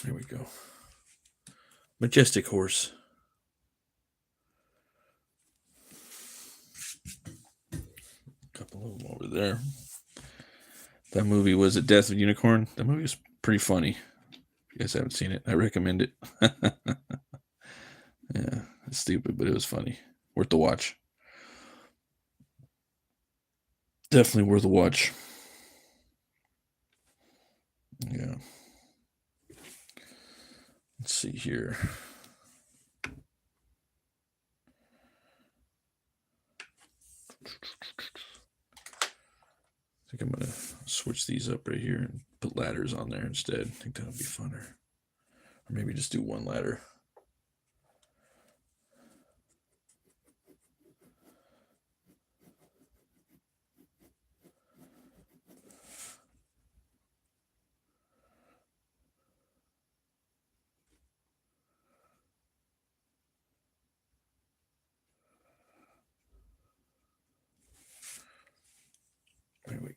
There we go. Majestic horse. A couple of them over there. That movie was A Death of a Unicorn. That movie was pretty funny. If you guys haven't seen it, I recommend it. Yeah, it's stupid, but it was funny. Worth the watch. Definitely worth a watch. Yeah. Let's see here. I think I'm going to switch these up right here and put ladders on there instead. I think that'll be funner. Or maybe just do one ladder.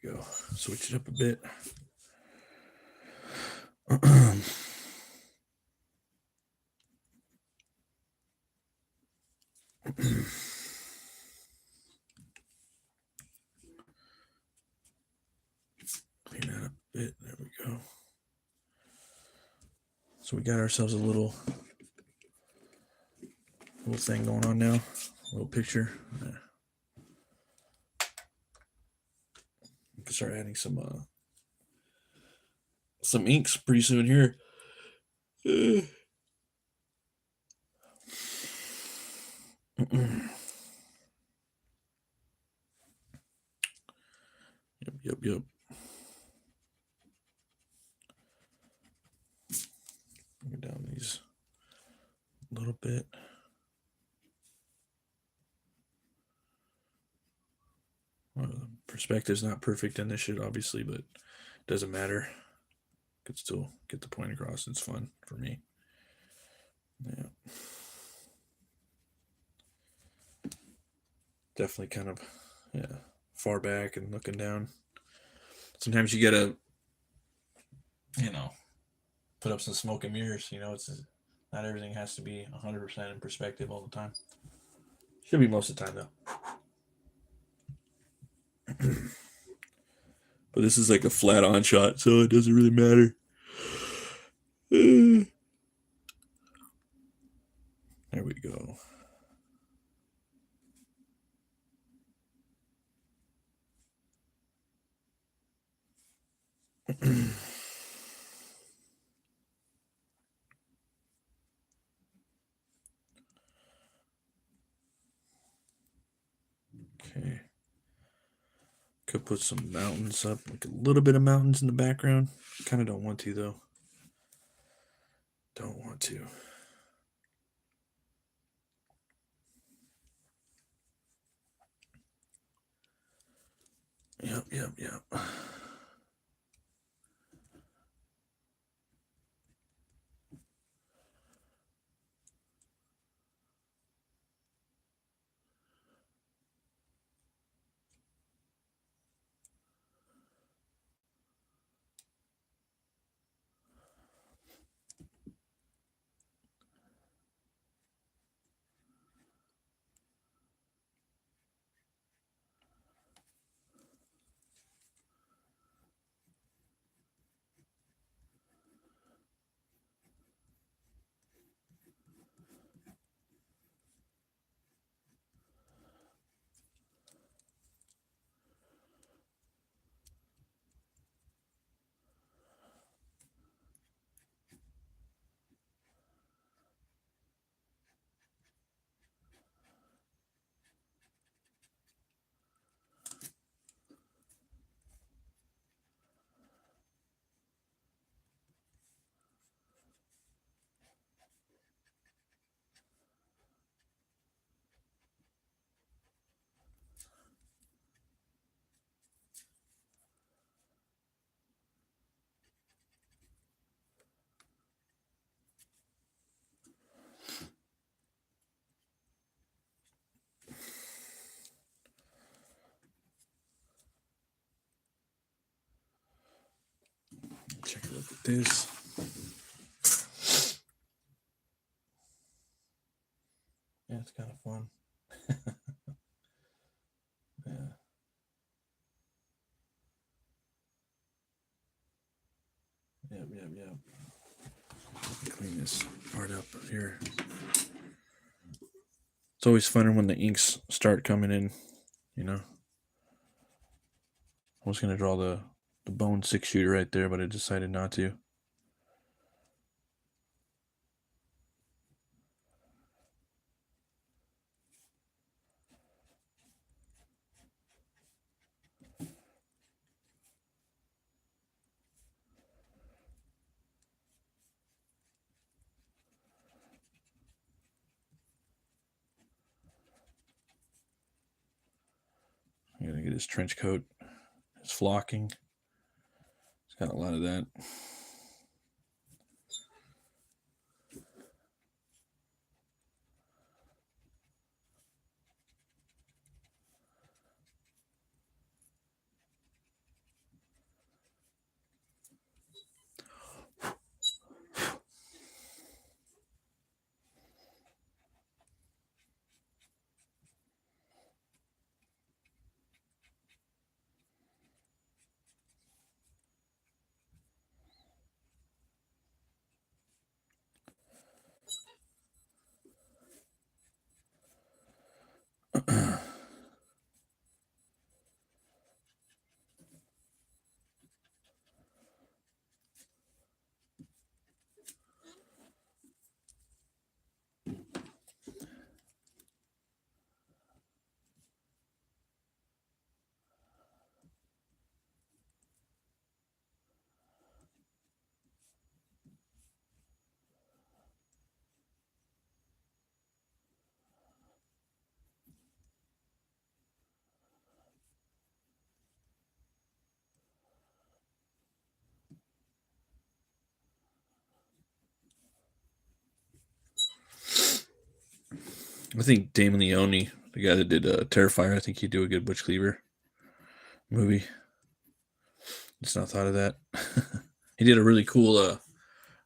go. Switch it up a bit. Clean that up a bit. There we go. So we got ourselves a little thing going on now. A little picture. We can start adding some inks pretty soon here. Yep. Bring it down these a little bit. Well, the perspective's not perfect in this shit, obviously, but it doesn't matter. Could still get the point across. It's fun for me. Yeah. Definitely kind of, far back and looking down. Sometimes you gotta, put up some smoke and mirrors. It's not everything has to be 100% in perspective all the time. Should be most of the time, though. But this is like a flat on shot, so it doesn't really matter. There we go. Okay. Could put some mountains up, like a little bit of mountains in the background. Kind of don't want to, though. Don't want to. Yep. Check a look at this. Yeah, it's kind of fun. Yeah. Yep. Clean this part up here. It's always funner when the inks start coming in, I was going to draw the bone 6-shooter right there, but I decided not to. I'm going to get his trench coat, his flocking. It's got a lot of that. I think Damon Leone, the guy that did Terrifier, I think he'd do a good Butch Cleaver movie. Just not thought of that. He did a really cool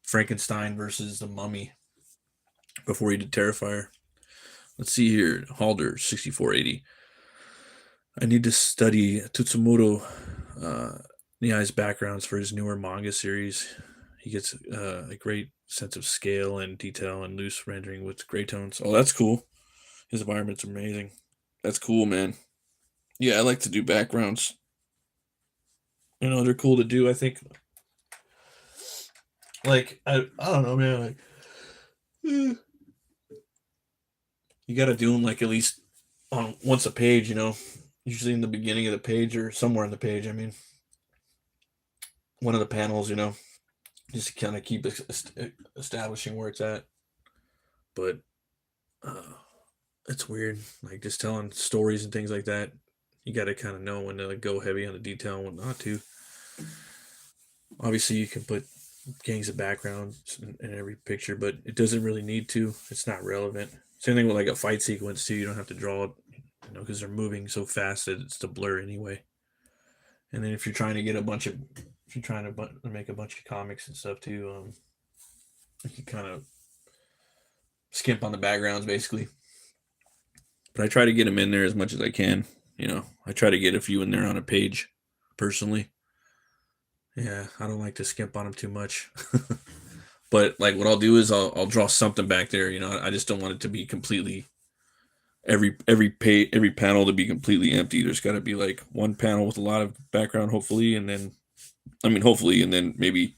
Frankenstein versus the Mummy before he did Terrifier. Let's see here. Halder 6480. I need to study Tutsumoto Niai's backgrounds for his newer manga series. He gets a great sense of scale and detail and loose rendering with gray tones. Oh, that's cool. His environment's amazing. That's cool, man. Yeah, I like to do backgrounds. You know, they're cool to do. I think, like, I don't know, man. Like, you got to do them like at least on once a page. You know, usually in the beginning of the page or somewhere in the page. I mean, one of the panels. You know, just to kind of keep establishing where it's at. But uh, it's weird, like just telling stories and things like that. You got to kind of know when to like, go heavy on the detail and what not to. Obviously, you can put gangs of backgrounds in every picture, but it doesn't really need to. It's not relevant. Same thing with like a fight sequence too. You don't have to draw it, you know, because they're moving so fast that it's to blur anyway. And then if you're trying to get a bunch of, if you're trying to make a bunch of comics and stuff too, you can kind of skimp on the backgrounds basically. But I try to get them in there as much as I can. You know, I try to get a few in there on a page, personally. Yeah, I don't like to skimp on them too much. But like, what I'll do is I'll draw something back there. You know, I just don't want it to be completely every panel to be completely empty. There's got to be like one panel with a lot of background, hopefully, and then hopefully, and then maybe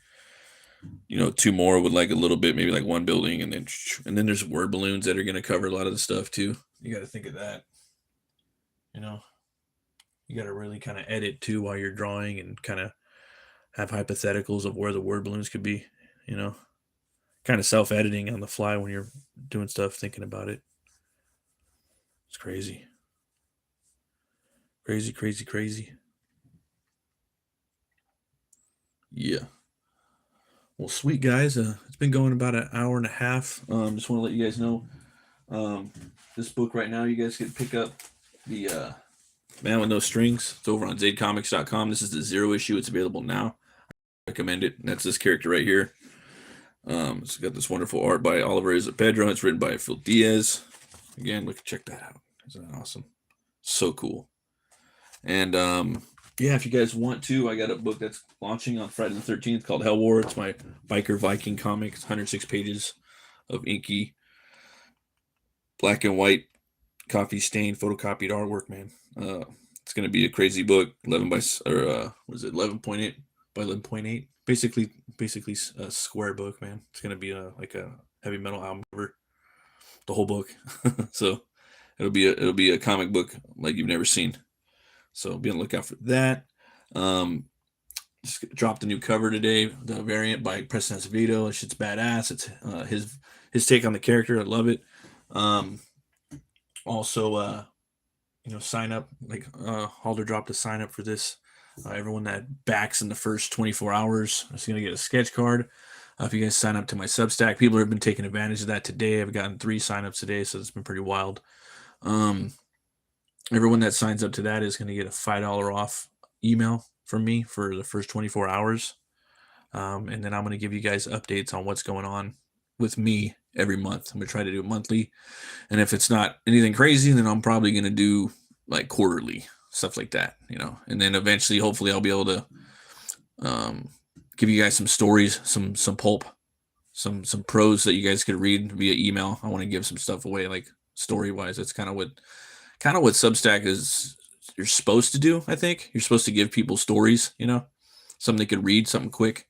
two more with like a little bit, maybe like one building, and then there's word balloons that are going to cover a lot of the stuff too. You got to think of that. You know, you got to really kind of edit too while you're drawing and kind of have hypotheticals of where the word balloons could be. You know, kind of self editing on the fly when you're doing stuff, thinking about it. It's crazy. Crazy, crazy, crazy. Yeah. Well, sweet guys. It's been going about an hour and a half. Just want to let you guys know, um, this book right now, you guys can pick up the Man with No Strings. It's over on zadecomics.com. This is the 0 issue. It's available now. I recommend it. And that's this character right here. It's got this wonderful art by Oliver Pedro. It's written by Phil Diaz. Again, check that out. Isn't that awesome? So cool. And yeah, if you guys want to, I got a book that's launching on Friday the 13th called HELWÄR. It's my biker Viking comic. It's 106 pages of inky, black and white, coffee stained, photocopied artwork, man. It's gonna be a crazy book. 11 by was it 11.8 by 11.8? Basically a square book, man. It's gonna be like a heavy metal album cover, the whole book. So it'll be a comic book like you've never seen. So be on the lookout for that. Just dropped a new cover today, the variant by Preston Acevedo. It's badass. It's his take on the character. I love it. Also, sign up. Like Halder dropped a sign up for this. Everyone that backs in the first 24 hours is going to get a sketch card. If you guys sign up to my Substack, people have been taking advantage of that today. I've gotten 3 signups today, so it's been pretty wild. Everyone that signs up to that is going to get a $5 off email from me for the first 24 hours. And then I'm going to give you guys updates on what's going on with me every month. I'm going to try to do it monthly. And if it's not anything crazy, then I'm probably going to do like quarterly, stuff like that, and then eventually, hopefully I'll be able to give you guys some stories, some pulp, some prose that you guys could read via email. I want to give some stuff away, like story wise. That's kind of what Substack is. You're supposed to do. I think you're supposed to give people stories, something they could read, something quick,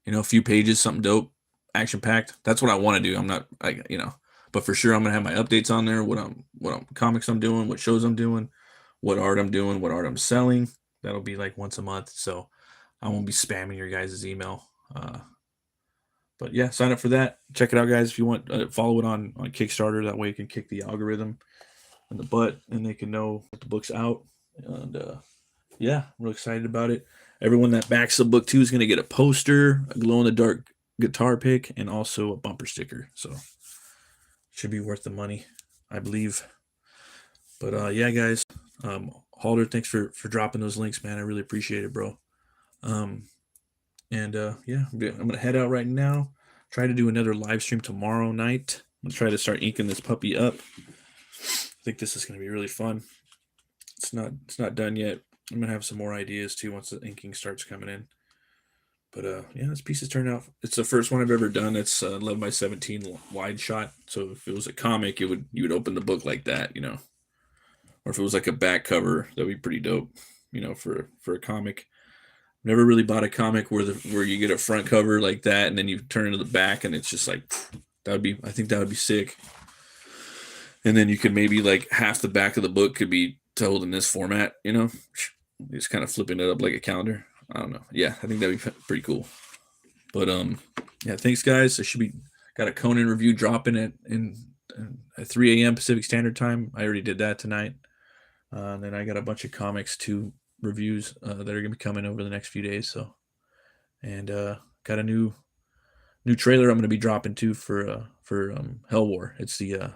a few pages, something dope, action packed. That's what I want to do. I'm not, but for sure I'm gonna have my updates on there. What comics I'm doing, what shows I'm doing, what art I'm doing, what art I'm selling. That'll be like once a month. So I won't be spamming your guys' email. But yeah, sign up for that. Check it out, guys. If you want, follow it on Kickstarter. That way you can kick the algorithm in the butt and they can know that the book's out. And yeah, I'm real excited about it. Everyone that backs the book too is going to get a poster, a glow-in-the-dark guitar pick, and also a bumper sticker. So should be worth the money. I believe. But yeah, guys, Halder, thanks for dropping those links, man. I really appreciate it, bro. Um, and yeah, I'm gonna head out right now. Try to do another live stream tomorrow night. I'm gonna try to start inking this puppy up. I think this is gonna be really fun. It's not done yet. I'm gonna have some more ideas too once the inking starts coming in. But yeah, this piece has turned out. It's the first one I've ever done. It's 11 by 17 wide shot. So if it was a comic, you would open the book like that, you know. Or if it was like a back cover, that'd be pretty dope, you know, for a comic. Never really bought a comic where you get a front cover like that and then you turn into the back and it's just like I think that would be sick. And then you could maybe like half the back of the book could be told in this format, you know, just kind of flipping it up like a calendar. I don't know. Yeah, I think that'd be pretty cool. But yeah, thanks guys. I should be got a Conan review dropping at 3 a.m. Pacific Standard Time. I already did that tonight. And then I got a bunch of comics to reviews that are gonna be coming over the next few days. So, and got a new trailer I'm gonna be dropping too for HELWÄR. It's the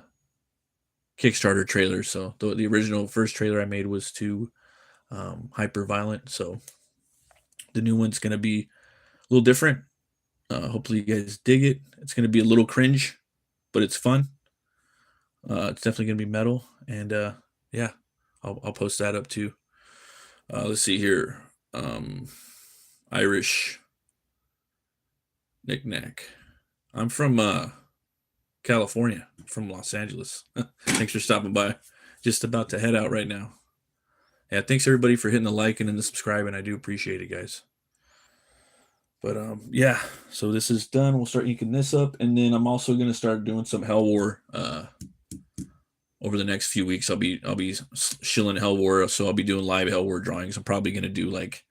Kickstarter trailer. So the original first trailer I made was too hyper violent. So the new one's gonna be a little different. Hopefully you guys dig it. It's gonna be a little cringe, but it's fun. It's definitely gonna be metal, and yeah, I'll post that up too. Let's see here. Irish knick-knack. I'm from California, from Los Angeles. Thanks for stopping by. Just about to head out right now. Yeah, thanks everybody for hitting the like and the subscribing. I do appreciate it, guys. But yeah, so this is done. We'll start inking this up, and then I'm also gonna start doing some HELWÄR over the next few weeks. I'll be shilling HELWÄR, so I'll be doing live HELWÄR drawings. I'm probably gonna do like,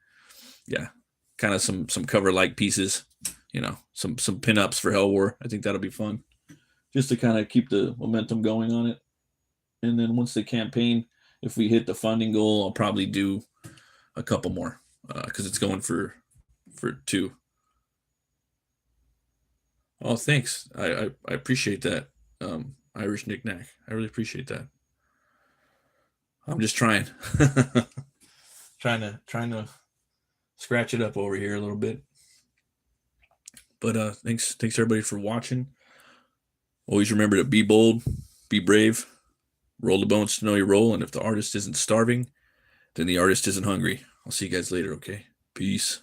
yeah, kind of some cover like pieces, you know, some pinups for HELWÄR. I think that'll be fun, just to kind of keep the momentum going on it. And then once the campaign, if we hit the funding goal, I'll probably do a couple more because it's going for 2. Oh, thanks. I appreciate that, Irish knick-knack. I really appreciate that. I'm just trying, trying to scratch it up over here a little bit. But thanks everybody for watching. Always remember to be bold, be brave, roll the bones to know your role, and if the artist isn't starving, then the artist isn't hungry. I'll see you guys later, okay? Peace.